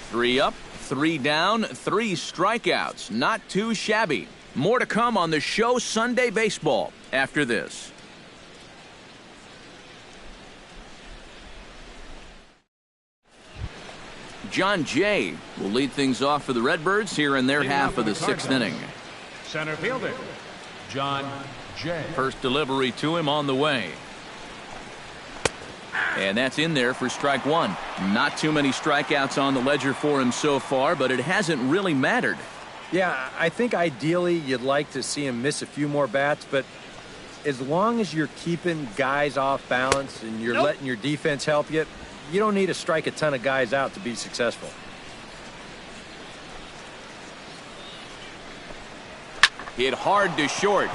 3 up, 3 down, 3 strikeouts. Not too shabby. More to come on the show Sunday Baseball after this. John Jay will lead things off for the Redbirds here in their half of the 6th inning. Center fielder, John Jay. First delivery to him on the way. And that's in there for strike one. Not too many strikeouts on the ledger for him so far, but it hasn't really mattered. Yeah, I think ideally you'd like to see him miss a few more bats, but as long as you're keeping guys off balance and you're letting your defense help you, you don't need to strike a ton of guys out to be successful. Hit hard to short.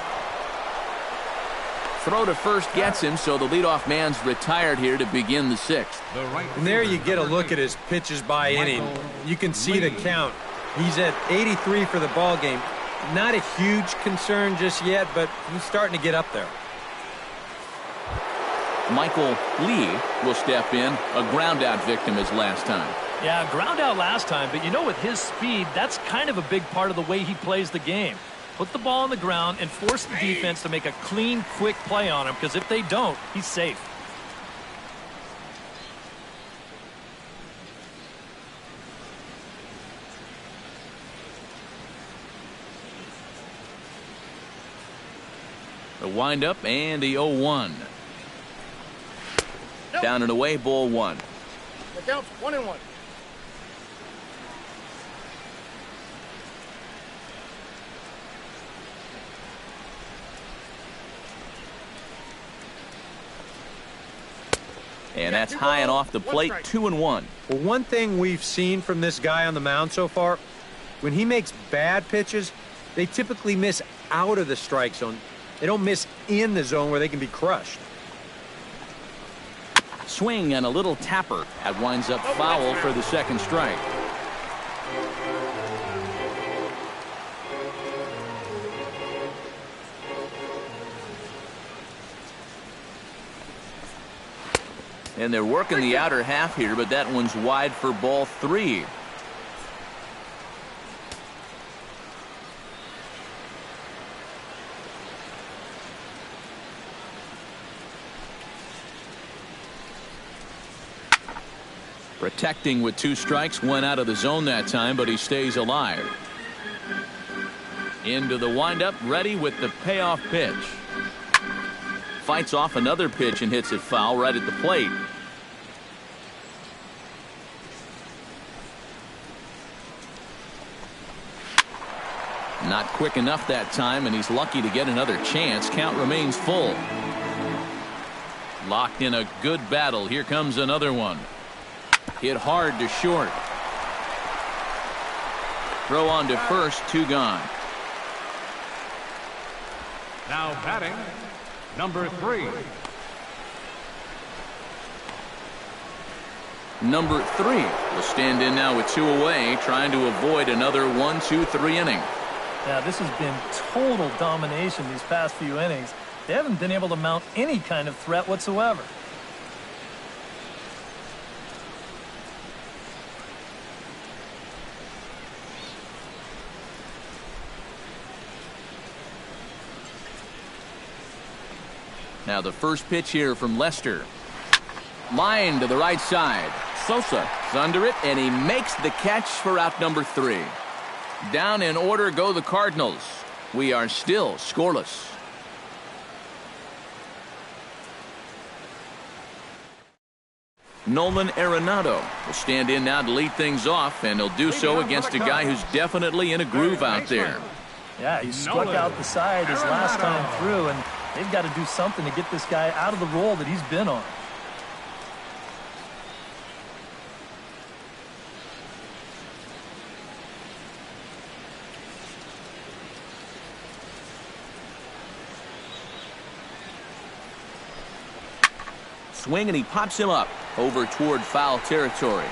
Throw to first gets him, so the leadoff man's retired here to begin the 6th. And there you get a look at his pitches by inning. You can see the count. He's at 83 for the ball game. Not a huge concern just yet, but he's starting to get up there. Michael Lee will step in, a ground out victim as last time. Yeah, ground out last time, but you know, with his speed, that's kind of a big part of the way he plays the game. Put the ball on the ground and force the defense to make a clean, quick play on him, because if they don't, he's safe. The windup and the 0-1. Down and away, ball one. The count's 1-1. And that's high and off the plate, 2-1. Well, one thing we've seen from this guy on the mound so far, when he makes bad pitches, they typically miss out of the strike zone. They don't miss in the zone where they can be crushed. Swing and a little tapper. That winds up foul for the second strike. And they're working the outer half here, but that one's wide for ball 3. Protecting with 2 strikes, went out of the zone that time, but he stays alive. Into the windup, ready with the payoff pitch. Fights off another pitch and hits it foul right at the plate. Not quick enough that time, and he's lucky to get another chance. Count remains full. Locked in a good battle. Here comes another one. Hit hard to short. Throw on to first, 2 gone. Now batting, number 3. Number 3 will stand in now with 2 away, trying to avoid another 1-2-3 inning. Yeah, this has been total domination these past few innings. They haven't been able to mount any kind of threat whatsoever. Now the first pitch here from Lester. Line to the right side. Sosa is under it, and he makes the catch for out number 3. Down in order go the Cardinals. We are still scoreless. Nolan Arenado will stand in now to lead things off, and he'll do so against a guy who's definitely in a groove out there. Yeah, he struck out the side his last time through, and they've got to do something to get this guy out of the role that he's been on. Swing, and he pops him up over toward foul territory.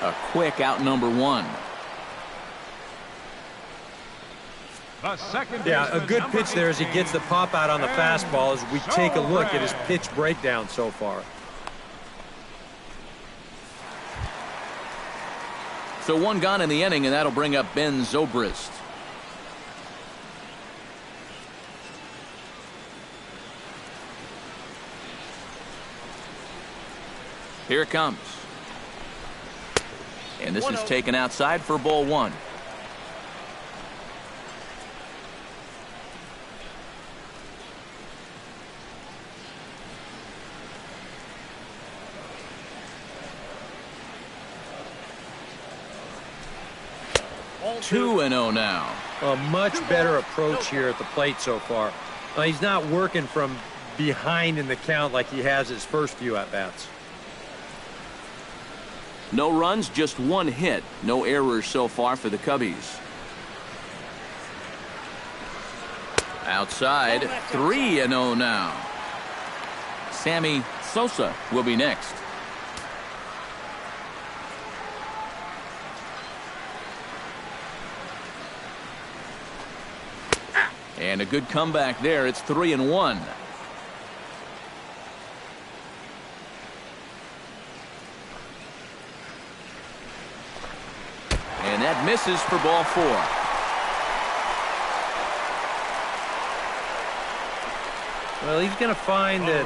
A quick out number 1. Yeah, a good pitch there as he gets the pop out on the fastball as we take a look at his pitch breakdown so far. So 1 gone in the inning, and that'll bring up Ben Zobrist. Here it comes. And this is taken outside for ball 1. Ball 2-0 now. A much better approach here at the plate so far. He's not working from behind in the count like he has his first few at-bats. No runs, just 1 hit. No errors so far for the Cubbies. Outside, 3-0 now. Sammy Sosa will be next. And a good comeback there. It's 3-1. And that misses for ball 4. Well, he's going to find that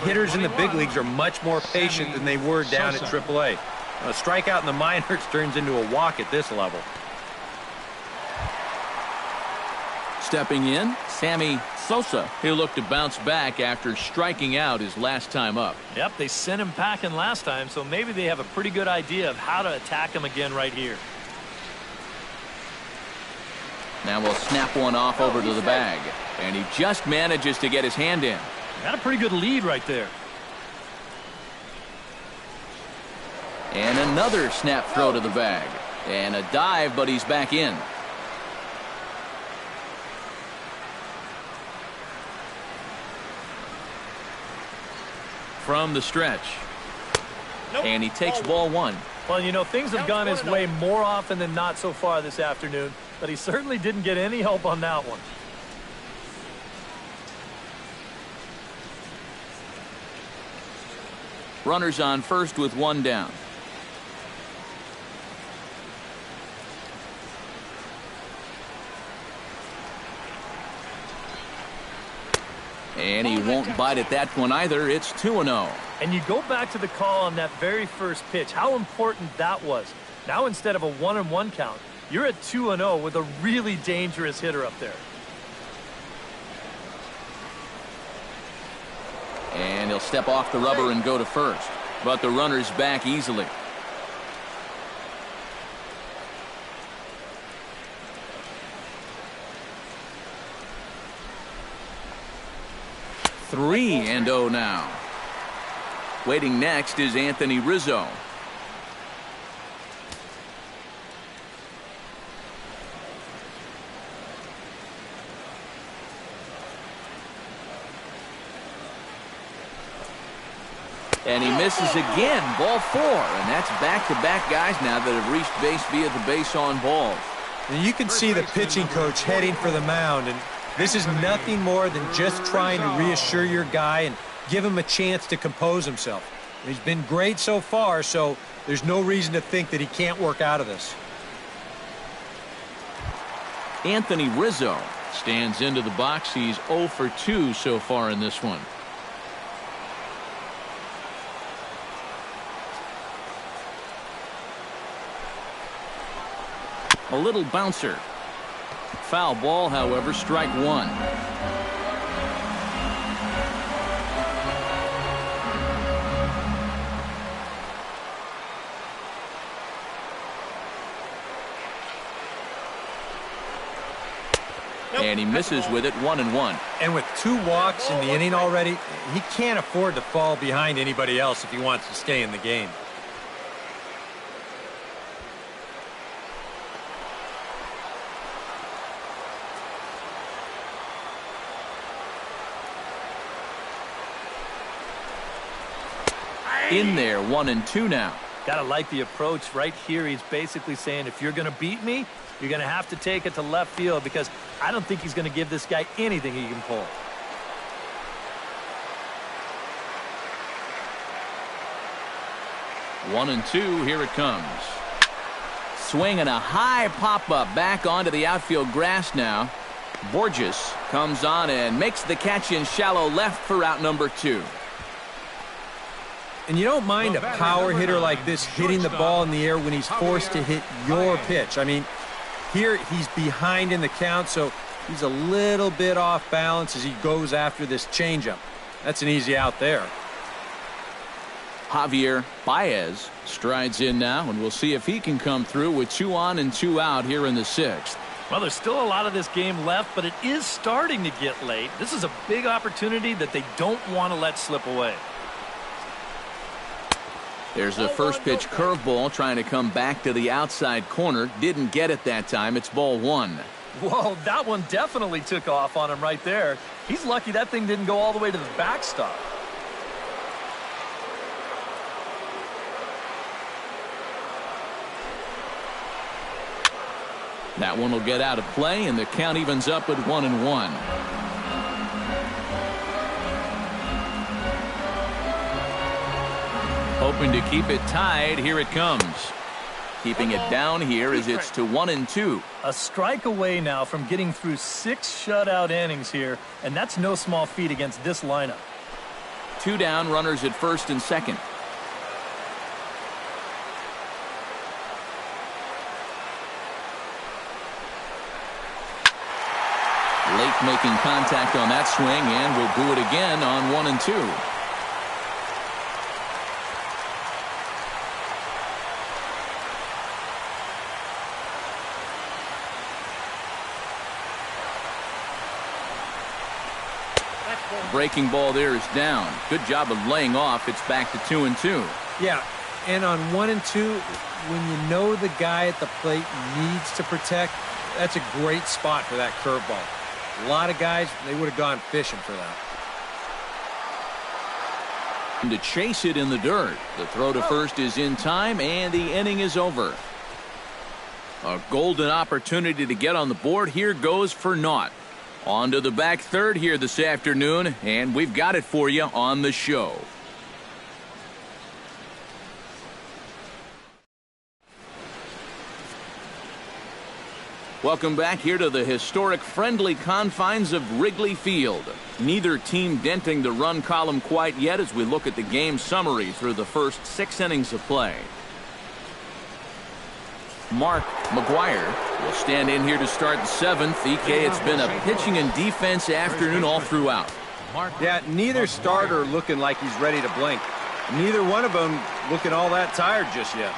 hitters in the big leagues are much more patient than they were down at AAA. A strikeout in the minors turns into a walk at this level. Stepping in, Sammy Sosa. He'll look to bounce back after striking out his last time up. Yep, they sent him packing last time, so maybe they have a pretty good idea of how to attack him again right here. Now we'll snap one off over to the bag. And he just manages to get his hand in. Got a pretty good lead right there. And another snap throw to the bag. And a dive, but he's back in. From the stretch. And he takes ball 1. Well, you know, things have gone his way more often than not so far this afternoon, but he certainly didn't get any help on that one. Runners on first with 1 down. And he won't bite at that one either. It's 2-0. And you go back to the call on that very first pitch, how important that was. Now instead of a 1-1 count, you're at 2-0 with a really dangerous hitter up there. And he'll step off the rubber and go to first. But the runner's back easily. Three and 0 now. Waiting next is Anthony Rizzo. And he misses again. Ball 4. And that's back-to-back guys now that have reached base via the base on balls. And you can see the pitching coach heading for the mound, and this is nothing more than just trying to reassure your guy and give him a chance to compose himself. He's been great so far, so there's no reason to think that he can't work out of this. Anthony Rizzo stands into the box. He's 0 for 2 so far in this one. A little bouncer. Foul ball, however, strike one. And he misses with it, 1-1. And with 2 walks in the inning already, he can't afford to fall behind anybody else if he wants to stay in the game. In there, 1-2 now. Gotta like the approach right here. He's basically saying, if you're gonna beat me, you're gonna have to take it to left field, because I don't think he's gonna give this guy anything he can pull. One and two, here it comes. Swinging a high pop-up back onto the outfield grass now. Borges comes on and makes the catch in shallow left for out number 2. And you don't mind a power hitter like this hitting the ball in the air when he's forced to hit your pitch. I mean, here he's behind in the count, so he's a little bit off balance as he goes after this changeup. That's an easy out there. Javier Baez strides in now, and we'll see if he can come through with 2 on and 2 out here in the 6th. Well, there's still a lot of this game left, but it is starting to get late. This is a big opportunity that they don't want to let slip away. There's a first pitch curveball trying to come back to the outside corner. Didn't get it that time. It's ball 1. Whoa, that one definitely took off on him right there. He's lucky that thing didn't go all the way to the backstop. That one will get out of play, and the count evens up at 1-1. Hoping to keep it tied. Here it comes. Keeping it down here as it's to 1-2. A strike away now from getting through 6 shutout innings here, and that's no small feat against this lineup. 2 down, runners at first and second. Late making contact on that swing, and will do it again on 1-2. Breaking ball there is down. Good job of laying off. It's back to 2-2. Yeah, and on 1-2, when you know the guy at the plate needs to protect, that's a great spot for that curveball. A lot of guys, they would have gone fishing for that. And to chase it in the dirt. The throw to first is in time, and the inning is over. A golden opportunity to get on the board. Here goes for naught. On to the back third here this afternoon, and we've got it for you on the show. Welcome back here to the historic friendly confines of Wrigley Field. Neither team denting the run column quite yet as we look at the game summary through the first 6 innings of play. Mark McGuire will stand in here to start the 7th. EK, it's been a pitching and defense afternoon all throughout. Yeah, neither starter looking like he's ready to blink. Neither one of them looking all that tired just yet.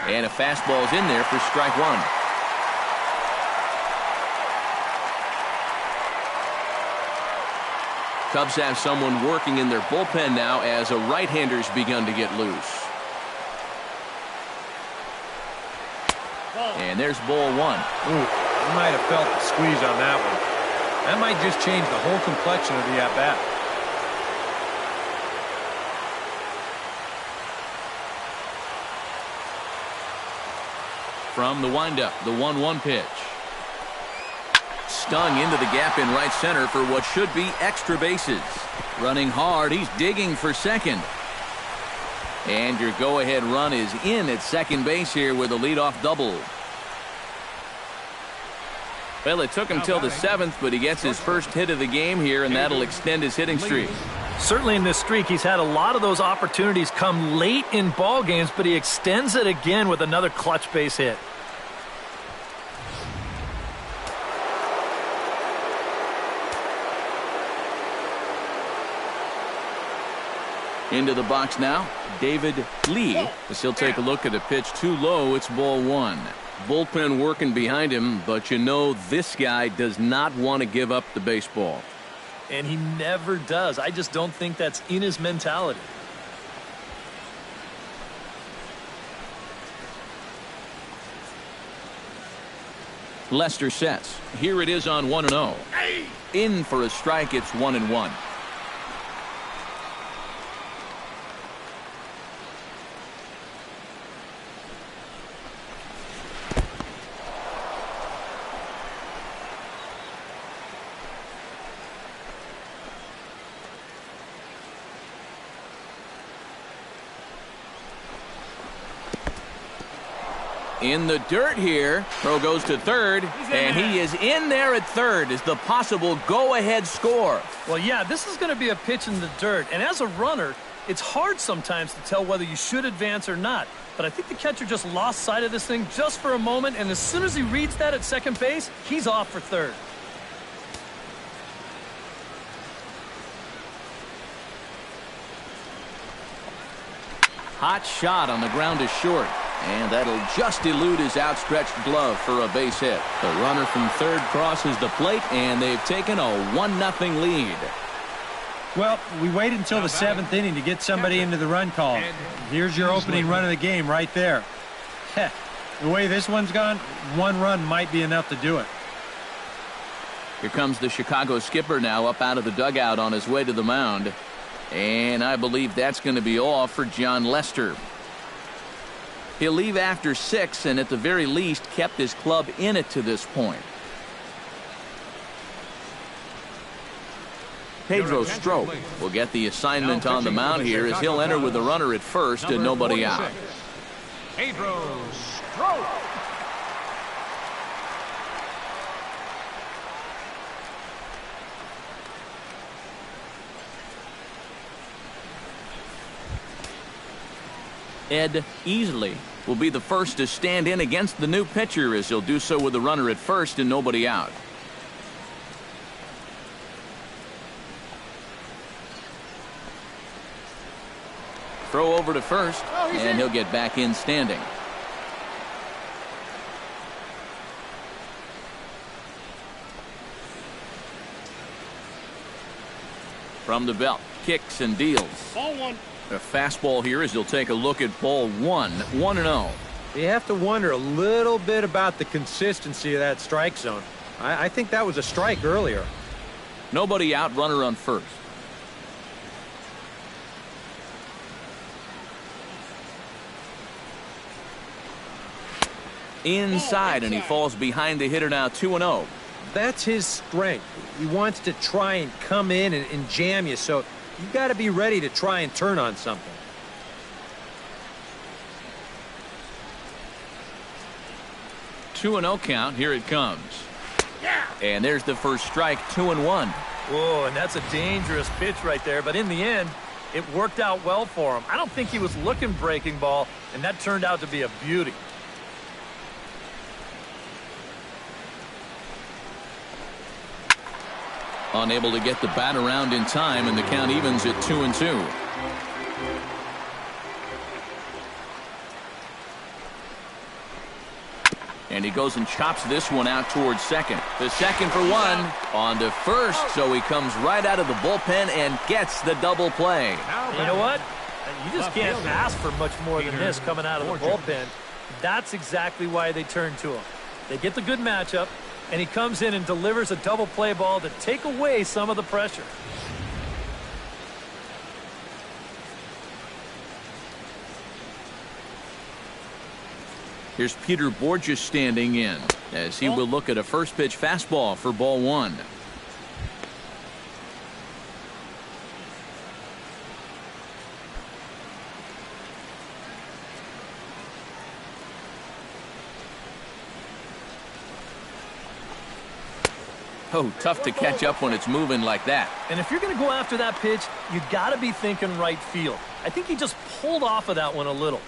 And a fastball's in there for strike 1. Cubs have someone working in their bullpen now as a right-hander's begun to get loose. And there's ball one. Ooh, you might have felt the squeeze on that one. That might just change the whole complexion of the at-bat. From the windup, the 1-1 pitch. Stung into the gap in right center for what should be extra bases. Running hard, he's digging for second. And your go-ahead run is in at second base here with a leadoff double. Well, it took him till the 7th, but he gets his first hit of the game here, and that'll extend his hitting streak. Certainly in this streak, he's had a lot of those opportunities come late in ball games, but he extends it again with another clutch base hit. Into the box now, David Lee, as he'll take a look at the pitch too low. It's ball one. Bullpen working behind him, but you know this guy does not want to give up the baseball. And he never does. I just don't think that's in his mentality. Lester sets. Here it is on 1-0. In for a strike, it's 1-1. In the dirt here. Throw goes to third, and he is in there at third as the possible go-ahead score. Well, yeah, this is going to be a pitch in the dirt, and as a runner, it's hard sometimes to tell whether you should advance or not. But I think the catcher just lost sight of this thing just for a moment, and as soon as he reads that at second base, he's off for third. Hot shot on the ground is short. And that'll just elude his outstretched glove for a base hit. The runner from third crosses the plate, and they've taken a 1-0 lead. Well, we waited until the 7th inning to get somebody into the run call. Here's your opening run of the game right there. The way this one's gone, one run might be enough to do it. Here comes the Chicago skipper now up out of the dugout on his way to the mound. And I believe that's going to be all for John Lester. He'll leave after 6 and at the very least kept his club in it to this point. Pedro Strop will get the assignment on the mound here as he'll enter with a runner at first and nobody out. Pedro Strop. Ed Easley will be the first to stand in against the new pitcher as he'll do so with a runner at first and nobody out. Throw over to first, and he'll get back in standing. From the belt, kicks and deals. Ball one. A fastball here as he'll take a look at ball one, 1-0. You have to wonder a little bit about the consistency of that strike zone. I think that was a strike earlier. Nobody out, runner on first. Inside, and he falls behind the hitter now, 2-0. That's his strength. He wants to try and come in and jam you, so you've got to be ready to try and turn on something. Two 2-0 count. Here it comes. And there's the first strike, 2-1. Whoa, and that's a dangerous pitch right there. But in the end, it worked out well for him. I don't think he was looking breaking ball, and that turned out to be a beauty. Unable to get the bat around in time, and the count evens at 2-2. And he goes and chops this one out towards second. The second for one. On to first, so he comes right out of the bullpen and gets the double play. You know what? You just can't ask for much more than this coming out of the bullpen. That's exactly why they turn to him. They get the good matchup, and he comes in and delivers a double play ball to take away some of the pressure. Here's Peter Borges standing in as he will look at a first pitch fastball for ball one. Oh, tough to catch up when it's moving like that. And if you're going to go after that pitch, you got to be thinking right field. I think he just pulled off of that one a little.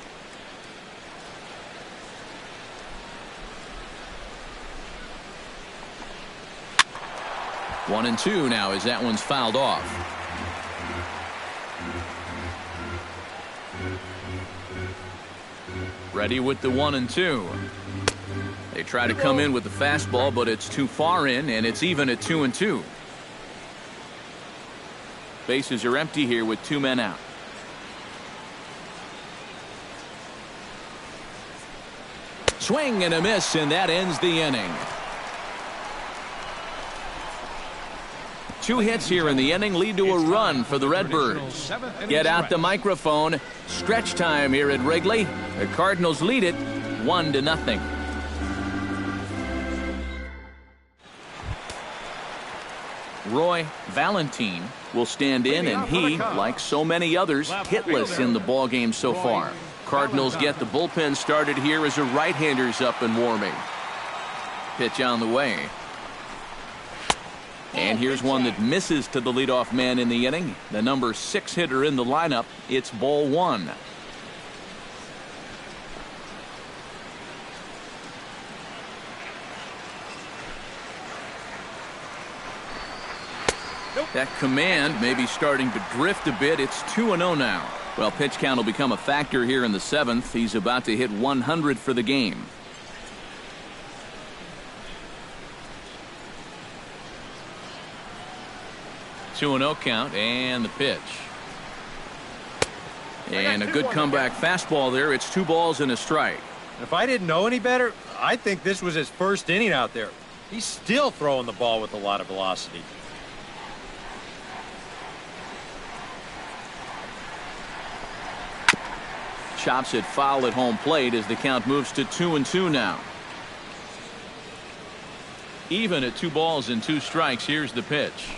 One and two now as that one's fouled off. Ready with the 1-2. They try to come in with the fastball, but it's too far in, and it's even at 2-2. Bases are empty here with 2 men out. Swing and a miss, and that ends the inning. 2 hits here in the inning lead to a run for the Redbirds. Get out the microphone. Stretch time here at Wrigley. The Cardinals lead it 1-0. Roy Valentin will stand in, and he, like so many others, hitless in the ballgame so far. Cardinals get the bullpen started here as a right-hander's up and warming. Pitch on the way. And here's one that misses to the leadoff man in the inning. The number 6 hitter in the lineup. It's ball one. That command may be starting to drift a bit. It's 2-0 now. Well, pitch count will become a factor here in the 7th. He's about to hit 100 for the game. Two and 0 count, and the pitch. And a good comeback fastball there. It's 2 balls and a strike. If I didn't know any better, I'd think this was his first inning out there. He's still throwing the ball with a lot of velocity. Chops it foul at home plate as the count moves to 2-2 now. Even at 2 balls and 2 strikes. Here's the pitch.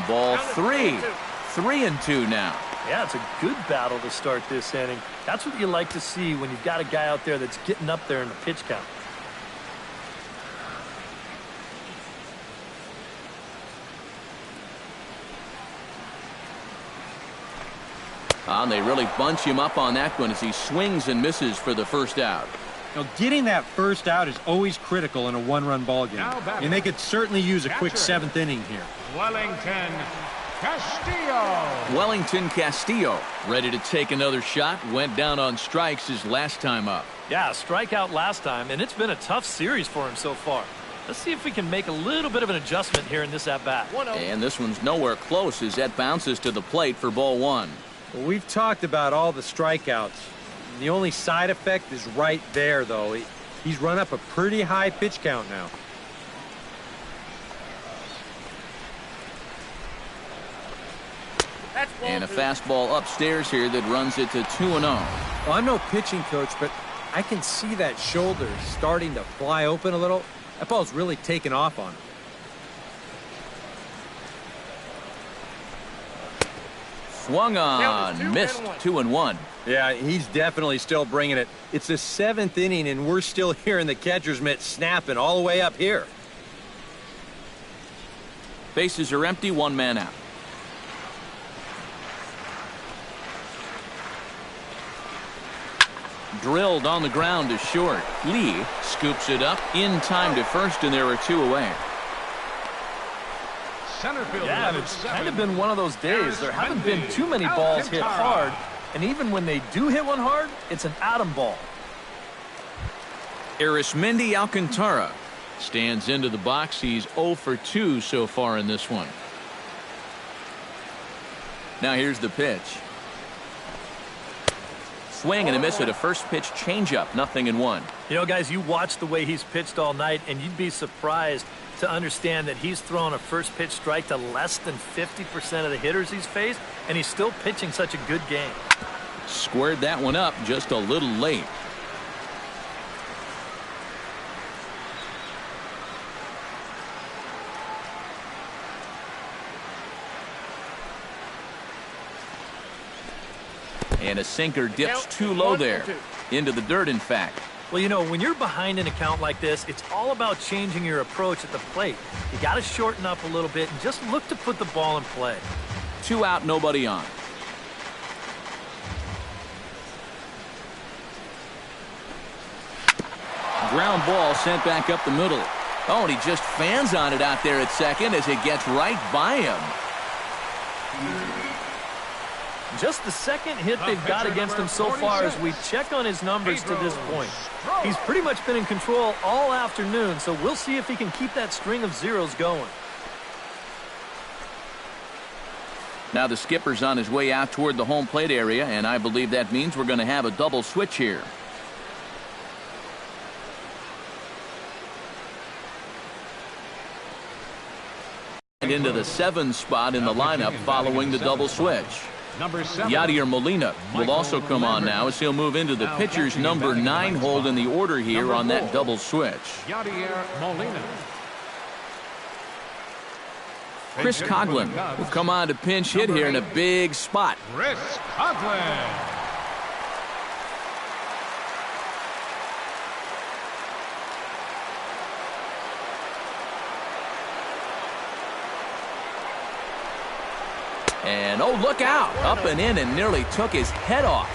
Ball 3. 3-2 now. Yeah, it's a good battle to start this inning. That's what you like to see when you've got a guy out there that's getting up there in the pitch count. And they really bunch him up on that one as he swings and misses for the first out. Now, getting that first out is always critical in a 1-run ball game, and they could certainly use a quick 7th inning here. Wellington Castillo. Wellington Castillo ready to take another shot. Went down on strikes his last time up. Yeah, strikeout last time, and it's been a tough series for him so far. Let's see if we can make a little bit of an adjustment here in this at-bat. And this one's nowhere close as that bounces to the plate for ball one. Well, we've talked about all the strikeouts. The only side effect is right there, though. He's run up a pretty high pitch count now. And a fastball upstairs here that runs it to 2-0. Well, I'm no pitching coach, but I can see that shoulder starting to fly open a little. That ball's really taken off on him. Swung on, missed, 2-1. Yeah, he's definitely still bringing it. It's the 7th inning, and we're still hearing the catcher's mitt snapping all the way up here. Bases are empty, 1 man out. Drilled on the ground to short. Lee scoops it up in time to first, and there are 2 away. Center field. Yeah, it's kind of been one of those days. There haven't been too many balls hit hard, and even when they do hit one hard, it's an atom ball. Arismendi Alcantara stands into the box. He's 0 for 2 so far in this one. Now here's the pitch. swing and a miss at a first pitch changeup. 0-1. You know, guys, you watch the way he's pitched all night, and you'd be surprised to understand that he's thrown a first pitch strike to less than 50% of the hitters he's faced, and he's still pitching such a good game. Squared that one up just a little late. And a sinker dips too low there. Into the dirt, in fact. Well, you know, when you're behind an account like this, it's all about changing your approach at the plate. You got to shorten up a little bit and just look to put the ball in play. 2 out, nobody on. Ground ball sent back up the middle. Oh, and he just fans on it out there at second as it gets right by him. Just the second hit they've got against him so far as we check on his numbers to this point. He's pretty much been in control all afternoon, so we'll see if he can keep that string of zeros going. Now the skipper's on his way out toward the home plate area, and I believe that means we're going to have a double switch here. And into the 7 spot in the lineup following the double switch. Yadier Molina will also come on now as he'll move into the pitcher's number 9 hold in the order here on that double switch. Yadier Molina. Chris Coughlin will come on to pinch hit here in a big spot. Chris Coughlin. And, oh, look out. Up and in and nearly took his head off.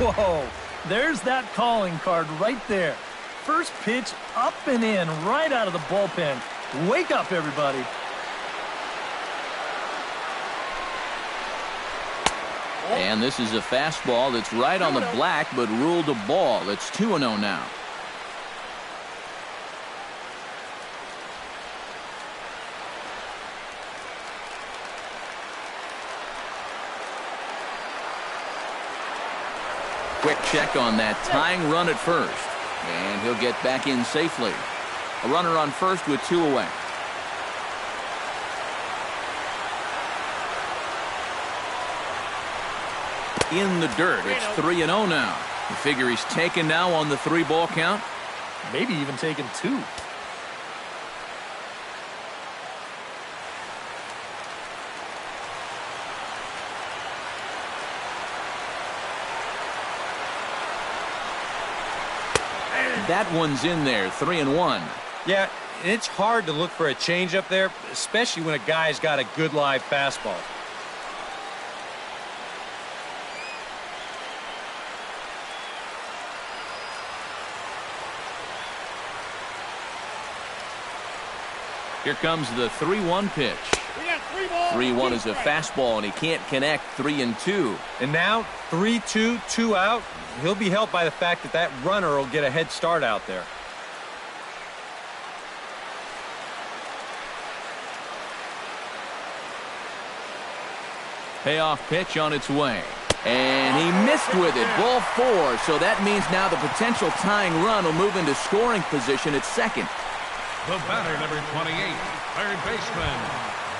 Whoa, there's that calling card right there. First pitch up and in right out of the bullpen. Wake up, everybody. And this is a fastball that's right on the black but ruled a ball. It's 2-0 now. Quick check on that tying run at first. And he'll get back in safely. A runner on first with 2 away. In the dirt. It's 3-0 now. You figure he's taken now on the 3-ball count? Maybe even taking 2. That one's in there, 3-1. Yeah, it's hard to look for a changeup there, especially when a guy's got a good live fastball. Here comes the 3-1 pitch. 3-1 is a fastball, and he can't connect. 3-2. And now 3-2, 2 out. He'll be helped by the fact that that runner will get a head start out there. Payoff pitch on its way. And he missed with it. Ball 4. So that means now the potential tying run will move into scoring position at second. The batter, number 28, third baseman,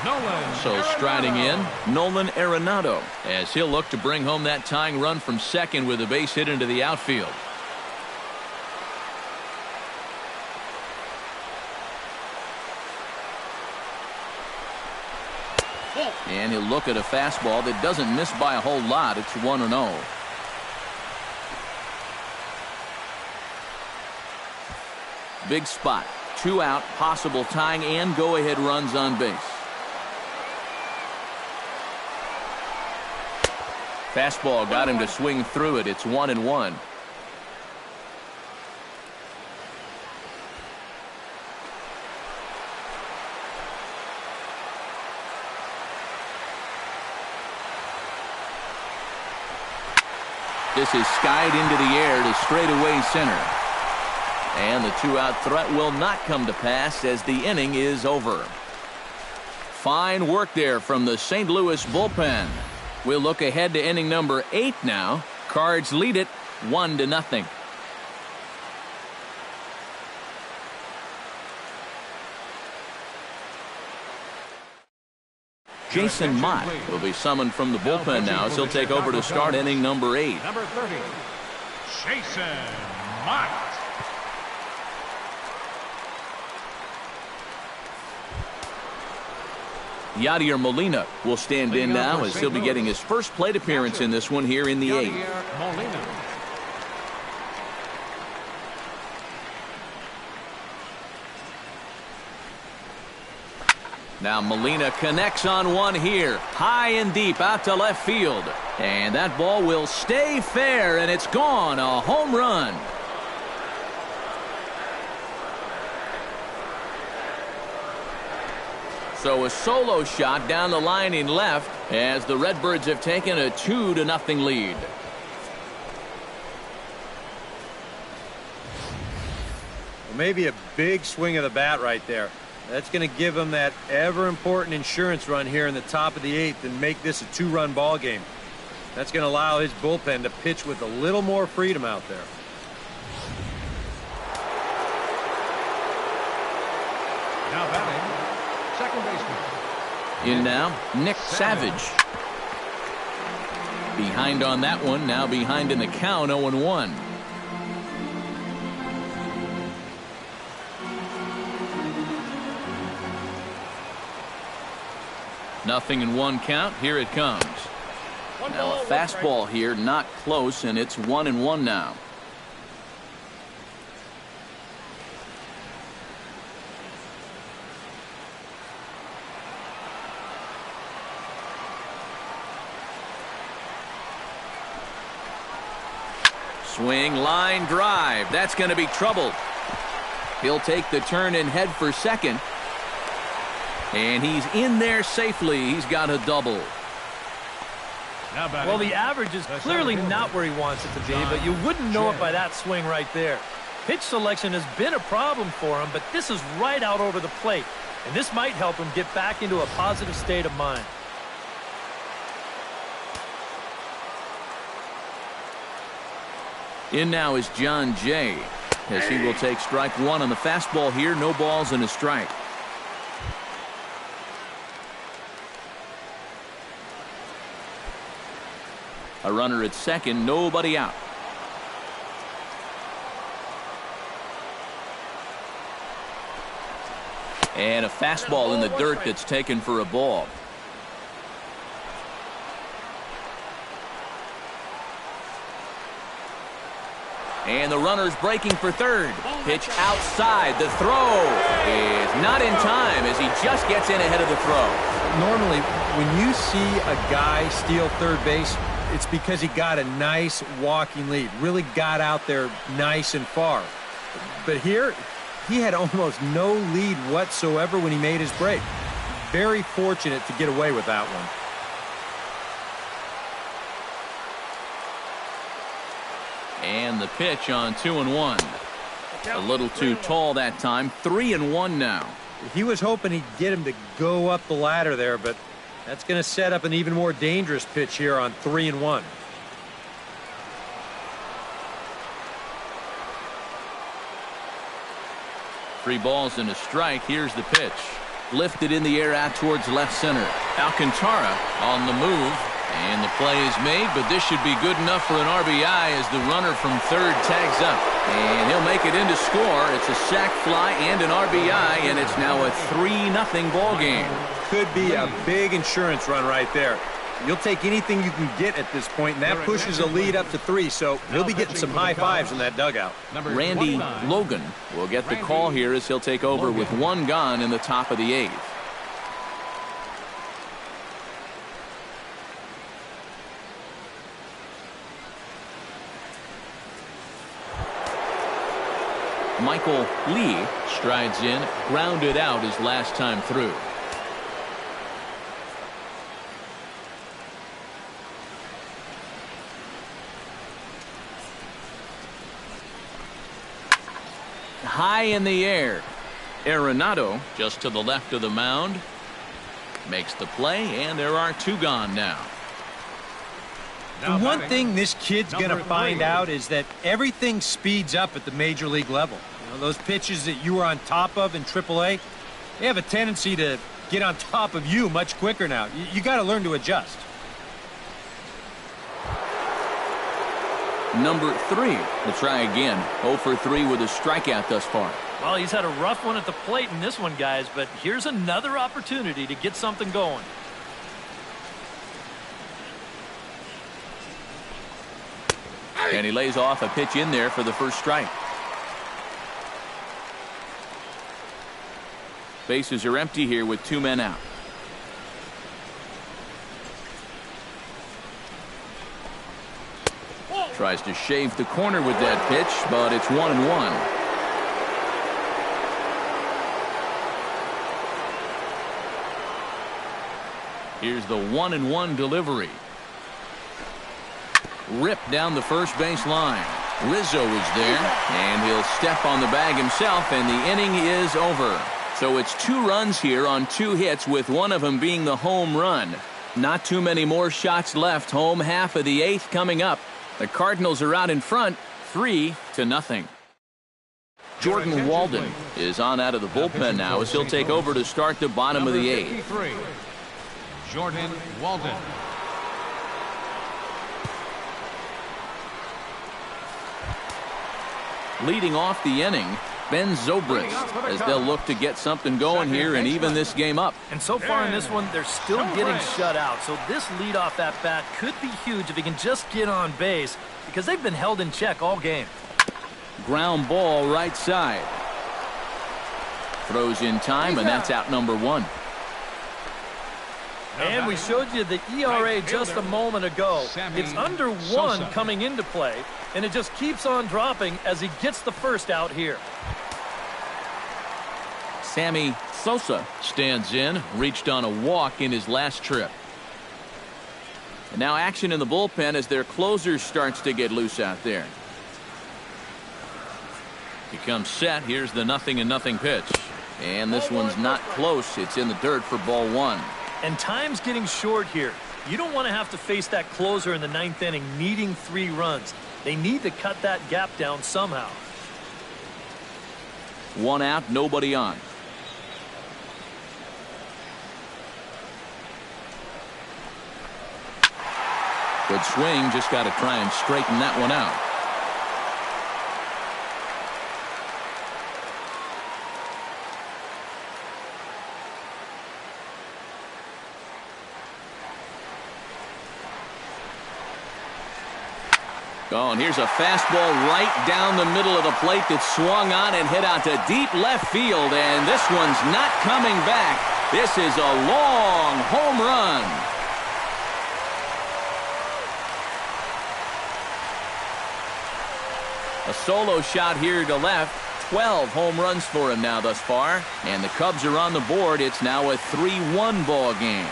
Nolan. So striding in, Nolan Arenado, as he'll look to bring home that tying run from second with a base hit into the outfield. And he'll look at a fastball that doesn't miss by a whole lot. It's 1-0. Big spot. 2 out, possible tying and go-ahead runs on base. Fastball got him to swing through it. It's 1-1. This is skied into the air to straightaway center. And the 2-out threat will not come to pass as the inning is over. Fine work there from the St. Louis bullpen. We'll look ahead to inning number 8 now. Cards lead it 1-0. Jason Mott will be summoned from the bullpen now as he'll take over to start inning number 8. Number 30, Jason Mott. Yadier Molina will stand in now as he'll be getting his first plate appearance in this one here in the 8th. Molina. Now Molina connects on one here, high and deep out to left field. And that ball will stay fair, and it's gone, a home run. So a solo shot down the line in left as the Redbirds have taken a 2-0 lead. Well, maybe a big swing of the bat right there. That's going to give him that ever-important insurance run here in the top of the 8th and make this a 2-run ball game. That's going to allow his bullpen to pitch with a little more freedom out there. Now batting, second baseman. In now, Nick Savage. Behind on that one, now behind in the count, 0-1. Nothing in 1 count. Here it comes. Now a fastball here, not close, and it's 1-1 now. Swing, line drive. That's going to be trouble. He'll take the turn and head for second. And he's in there safely. He's got a double. Well, the average is clearly not where he wants it to be, but you wouldn't know it by that swing right there. Pitch selection has been a problem for him, but this is right out over the plate. And this might help him get back into a positive state of mind. In now is John Jay, as he will take strike 1 on the fastball here. No balls and a strike. A runner at second, nobody out. And a fastball in the dirt that's taken for a ball. And the runner's breaking for third. Pitch outside. The throw is not in time as he just gets in ahead of the throw. Normally, when you see a guy steal third base, it's because he got a nice walking lead, really got out there nice and far. But here, he had almost no lead whatsoever when he made his break. Very fortunate to get away with that one. And the pitch on 2-1. A little too tall that time. 3-1 now. He was hoping he'd get him to go up the ladder there, but that's going to set up an even more dangerous pitch here on 3-1. Three balls and a strike. Here's the pitch. Lifted in the air out towards left center. Alcantara on the move. And the play is made, but this should be good enough for an RBI as the runner from third tags up. And he'll make it in to score. It's a sac fly and an RBI, and it's now a 3-0 ball game. Could be a big insurance run right there. You'll take anything you can get at this point, and that pushes a lead up to 3, so he'll be getting some high fives in that dugout. Randy Logan will get the call here as he'll take over with 1 gone in the top of the 8th. Michael Lee strides in, grounded out his last time through. High in the air. Arenado just to the left of the mound. Makes the play, and there are 2 gone now. The one thing this kid's going to find out is that everything speeds up at the major league level. You know, those pitches that you were on top of in AAA, they have a tendency to get on top of you much quicker now. You got to learn to adjust. Number 3 will try again. 0 for 3 with a strikeout thus far. Well, he's had a rough one at the plate in this one, guys, but here's another opportunity to get something going. And he lays off a pitch in there for the first strike. Bases are empty here with 2 men out. Tries to shave the corner with that pitch, but it's 1-1. Here's the 1-1 delivery. Ripped down the first base line. Rizzo is there, and he'll step on the bag himself, and the inning is over. So it's 2 runs here on 2 hits, with one of them being the home run. Not too many more shots left. Home half of the 8th coming up. The Cardinals are out in front, 3-0. Jordan Walden is on out of the bullpen now as he'll take over to start the bottom of the 8th. Jordan Walden. Leading off the inning, Ben Zobrist, as they'll look to get something going here and even this game up. And so far in this one, they're still getting shut out. So this leadoff at bat could be huge if he can just get on base, because they've been held in check all game. Ground ball right side. Throws in time, and that's out number 1. And we showed you the ERA just a moment ago. It's under 1 coming into play, and it just keeps on dropping as he gets the first out here. Sammy Sosa stands in, reached on a walk in his last trip. And now action in the bullpen as their closer starts to get loose out there. He comes set. Here's the 0-0 pitch. And this one's not close. It's in the dirt for ball 1. And time's getting short here. You don't want to have to face that closer in the 9th inning needing 3 runs. They need to cut that gap down somehow. 1 out, nobody on. Good swing, just got to try and straighten that one out. Oh, and here's a fastball right down the middle of the plate that swung on and hit out to deep left field, and this one's not coming back. This is a long home run. A solo shot here to left. 12 home runs for him now thus far, and the Cubs are on the board. It's now a 3-1 ball game.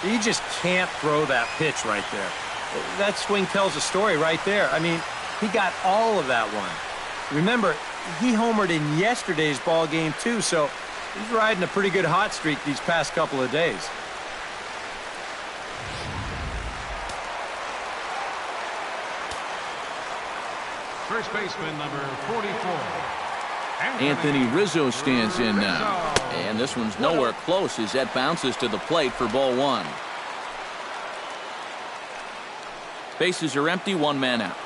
You just can't throw that pitch right there. That swing tells a story right there. I mean, he got all of that one. Remember, he homered in yesterday's ball game too, so he's riding a pretty good hot streak these past couple of days. First baseman number 44. Anthony Rizzo stands in now. And this one's nowhere close as that bounces to the plate for ball 1. Bases are empty, 1 man out.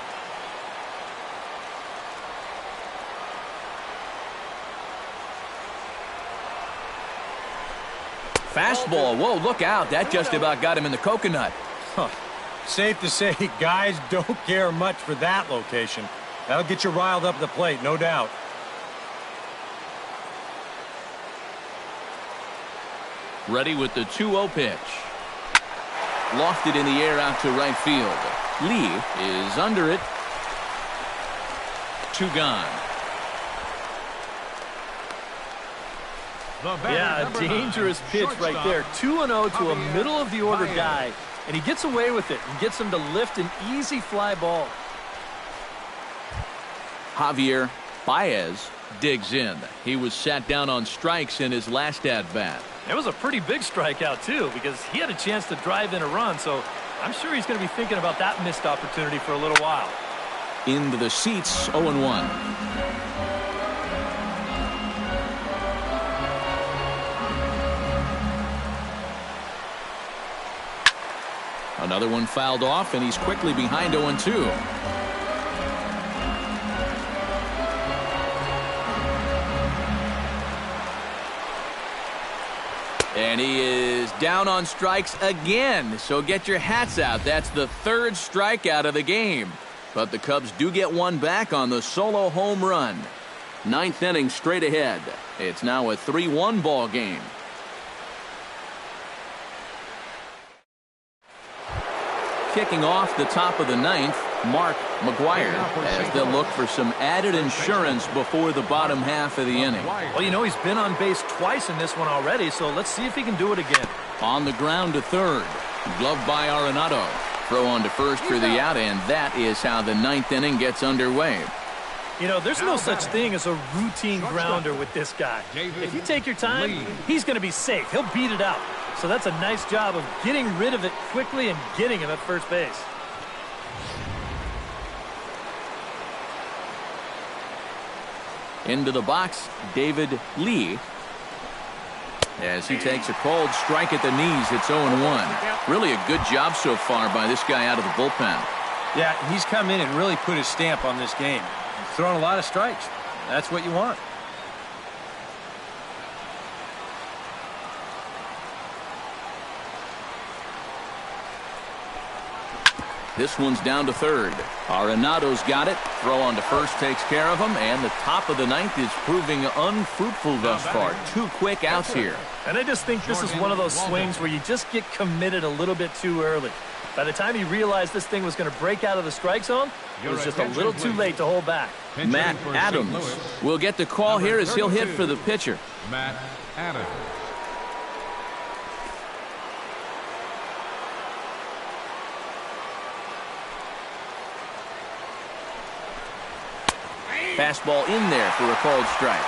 Fastball, whoa, look out. That just about got him in the coconut. Huh. Safe to say, guys don't care much for that location. That'll get you riled up at the plate, no doubt. Ready with the 2-0 pitch. Lofted in the air out to right field. Lee is under it. 2 gone. Yeah, a dangerous pitch right there. 2-0 to a middle-of-the-order guy. And he gets away with it and gets him to lift an easy fly ball. Javier Baez digs in. He was sat down on strikes in his last at-bat. It was a pretty big strikeout, too, because he had a chance to drive in a run, so I'm sure he's going to be thinking about that missed opportunity for a little while. Into the seats, 0-1. Another one fouled off, and he's quickly behind 0-2. And he is down on strikes again. So get your hats out. That's the third strikeout of the game. But the Cubs do get one back on the solo home run. Ninth inning straight ahead. It's now a 3-1 ball game. Kicking off the top of the ninth, Mark McGuire, as they'll look for some added insurance before the bottom half of the inning. Well, you know, he's been on base twice in this one already, so let's see if he can do it again. On the ground to third. Gloved by Arenado. Throw on to first for the out, and that is how the ninth inning gets underway. You know, there's no such thing as a routine grounder with this guy. If you take your time, he's going to be safe. He'll beat it out. So that's a nice job of getting rid of it quickly and getting him at first base. Into the box, David Lee. As he takes a cold strike at the knees, it's 0-1. Really a good job so far by this guy out of the bullpen. Yeah, he's come in and really put his stamp on this game. He's thrown a lot of strikes. That's what you want. This one's down to third. Arenado's got it. Throw on to first takes care of him, and the top of the ninth is proving unfruitful thus far. 2 quick outs here. And I just think this is one of those swings where you just get committed a little bit too early. By the time he realized this thing was going to break out of the strike zone, it was just a little too late to hold back. Matt Adams will get the call here as he'll hit for the pitcher. Matt Adams. Fastball in there for a called strike.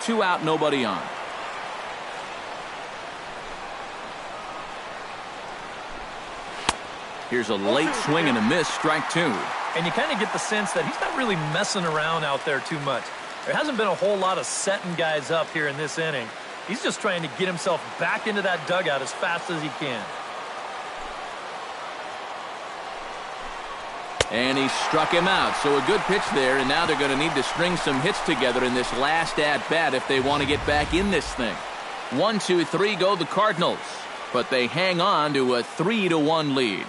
Two out, nobody on. Here's a late swing and a miss, strike 2. And you kind of get the sense that he's not really messing around out there too much. There hasn't been a whole lot of setting guys up here in this inning. He's just trying to get himself back into that dugout as fast as he can. And he struck him out. So a good pitch there, and now they're going to need to string some hits together in this last at-bat if they want to get back in this thing. 1, 2, 3 go the Cardinals, but they hang on to a 3-1 lead.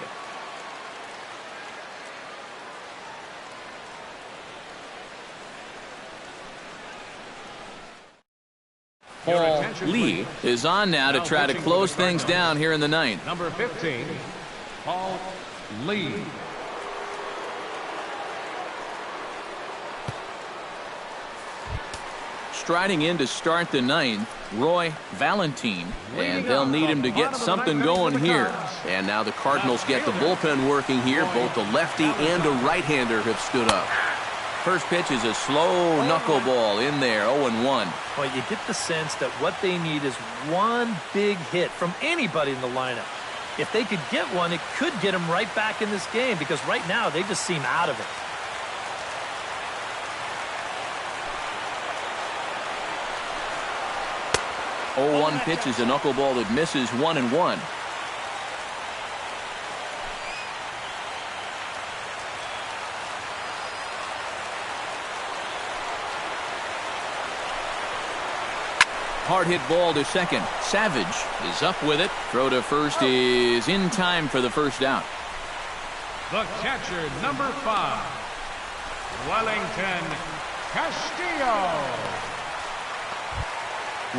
Paul Lee is on now to try to close things down here in the ninth. Number 15, Paul Lee. Striding in to start the ninth, Roy Valentine, and they'll need him to get something going here. And now the Cardinals get the bullpen working here. Both a lefty and a right-hander have stood up. First pitch is a slow knuckleball in there, 0-1. Well, you get the sense that what they need is one big hit from anybody in the lineup. If they could get one, it could get them right back in this game because right now they just seem out of it. Oh, 0-1 pitch is a knuckleball that misses 1-1. Hard hit ball to second. Savage is up with it. Throw to first is in time for the first out. The catcher, number 5, Wellington Castillo.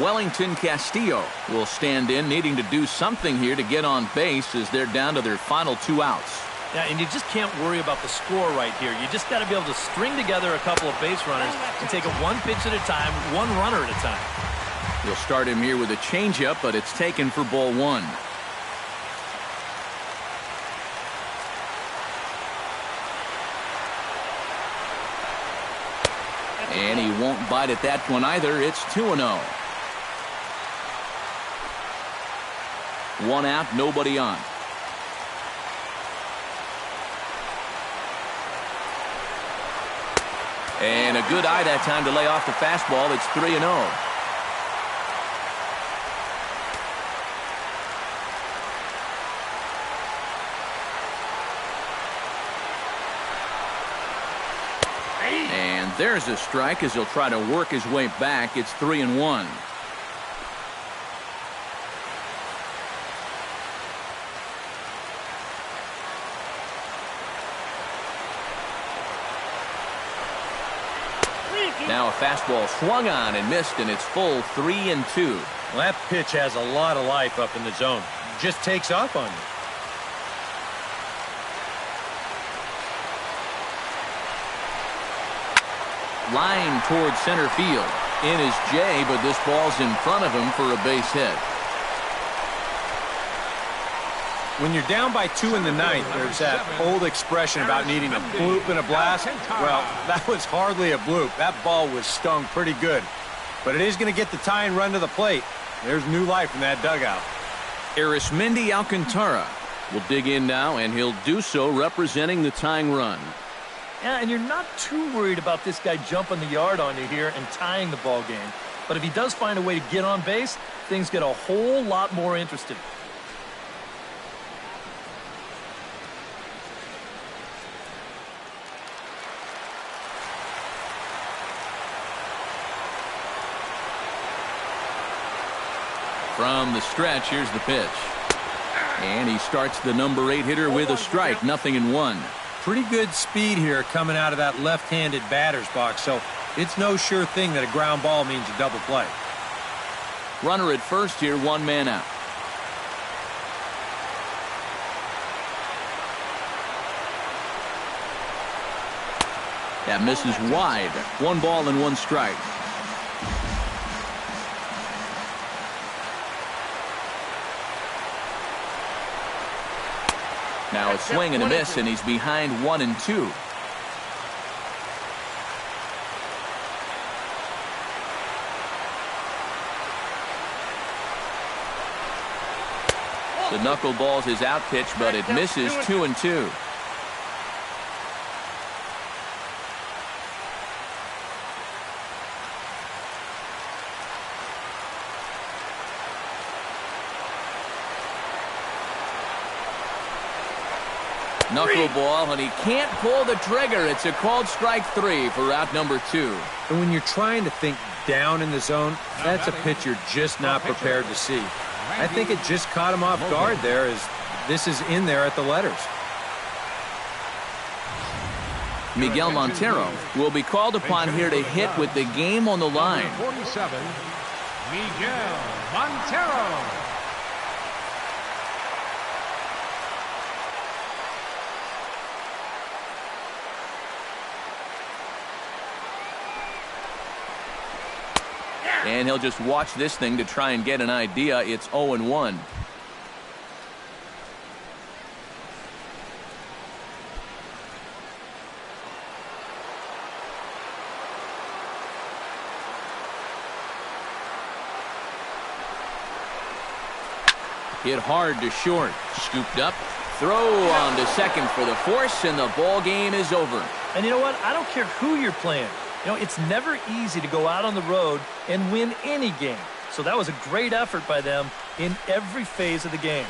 Wellington Castillo will stand in, needing to do something here to get on base as they're down to their final 2 outs. Yeah, and you just can't worry about the score right here. You just got to be able to string together a couple of base runners and take it one pitch at a time, one runner at a time. We'll start him here with a changeup, but it's taken for ball 1. won't bite at that one either. It's 2-0. One out, nobody on. And a good eye that time to lay off the fastball. It's 3-0. And there's a strike as he'll try to work his way back. It's 3-1. Now a fastball swung on and missed, and it's full 3-2. Well, that pitch has a lot of life up in the zone. Just takes off on you. Line towards center field. In is Jay, but this ball's in front of him for a base hit. When you're down by 2 in the ninth, there's that old expression about needing a bloop and a blast. Well, that was hardly a bloop. That ball was stung pretty good. But it is going to get the tying run to the plate. There's new life in that dugout. Arismendi Alcantara will dig in now, and he'll do so representing the tying run. Yeah, and you're not too worried about this guy jumping the yard on you here and tying the ball game. But if he does find a way to get on base, things get a whole lot more interesting. From the stretch, here's the pitch. And he starts the number 8 hitter with a strike, 0-1. Pretty good speed here coming out of that left-handed batter's box, so it's no sure thing that a ground ball means a double play. Runner at first here, 1 man out. That misses wide. 1 ball and 1 strike. Now a swing and a miss, and he's behind 1-2. The knuckleball's his out pitch, but it misses 2-2. Knuckleball, and he can't pull the trigger. It's a called strike 3 for out number 2. And when you're trying to think down in the zone, that's a pitch you're just not prepared to see. I think it just caught him off guard there as this is in there at the letters. Miguel Montero will be called upon here to hit with the game on the line. 47, Miguel Montero. And he'll just watch this thing to try and get an idea. It's 0-1. Hit hard to short. Scooped up. Throw on to second for the force, and the ball game is over. And you know what? I don't care who you're playing. You know, it's never easy to go out on the road and win any game. So that was a great effort by them in every phase of the game.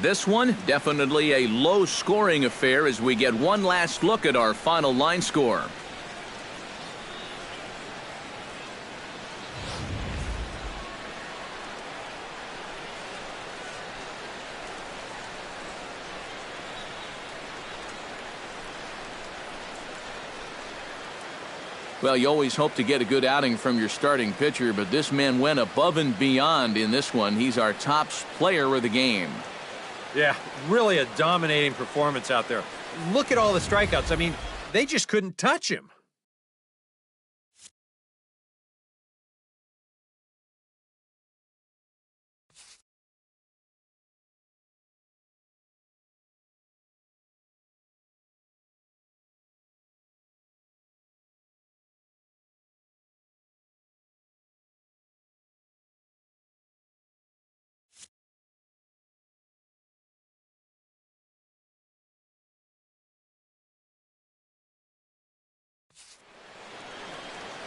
This one, definitely a low-scoring affair as we get one last look at our final line score. Well, you always hope to get a good outing from your starting pitcher, but this man went above and beyond in this one. He's our top player of the game. Yeah, really a dominating performance out there. Look at all the strikeouts. I mean, they just couldn't touch him.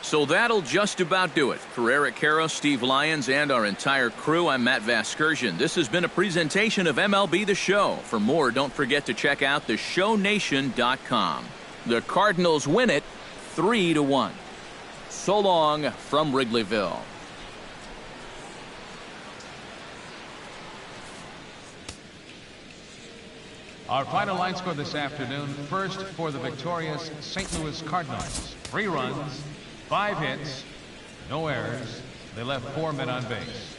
So that'll just about do it. For Eric Caro, Steve Lyons, and our entire crew, I'm Matt Vasgersian. This has been a presentation of MLB The Show. For more, don't forget to check out theshownation.com. The Cardinals win it 3-1. So long from Wrigleyville. Our final line score this afternoon. First for the victorious St. Louis Cardinals. 3 runs, 5 hits, no errors. They left 4 men on base.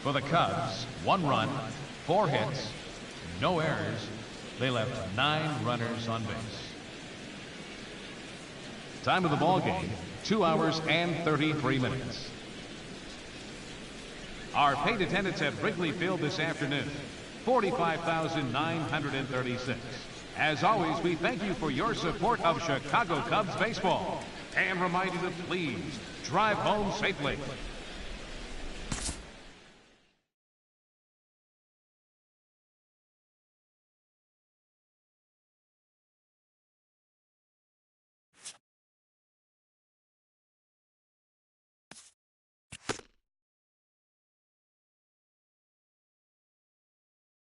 For the Cubs, 1 run, 4 hits, no errors. They left 9 runners on base. Time of the ball game, 2 hours and 33 minutes. Our paid attendance at Wrigley Field this afternoon, 45,936. As always, we thank you for your support of Chicago Cubs baseball and remind you to please drive home safely.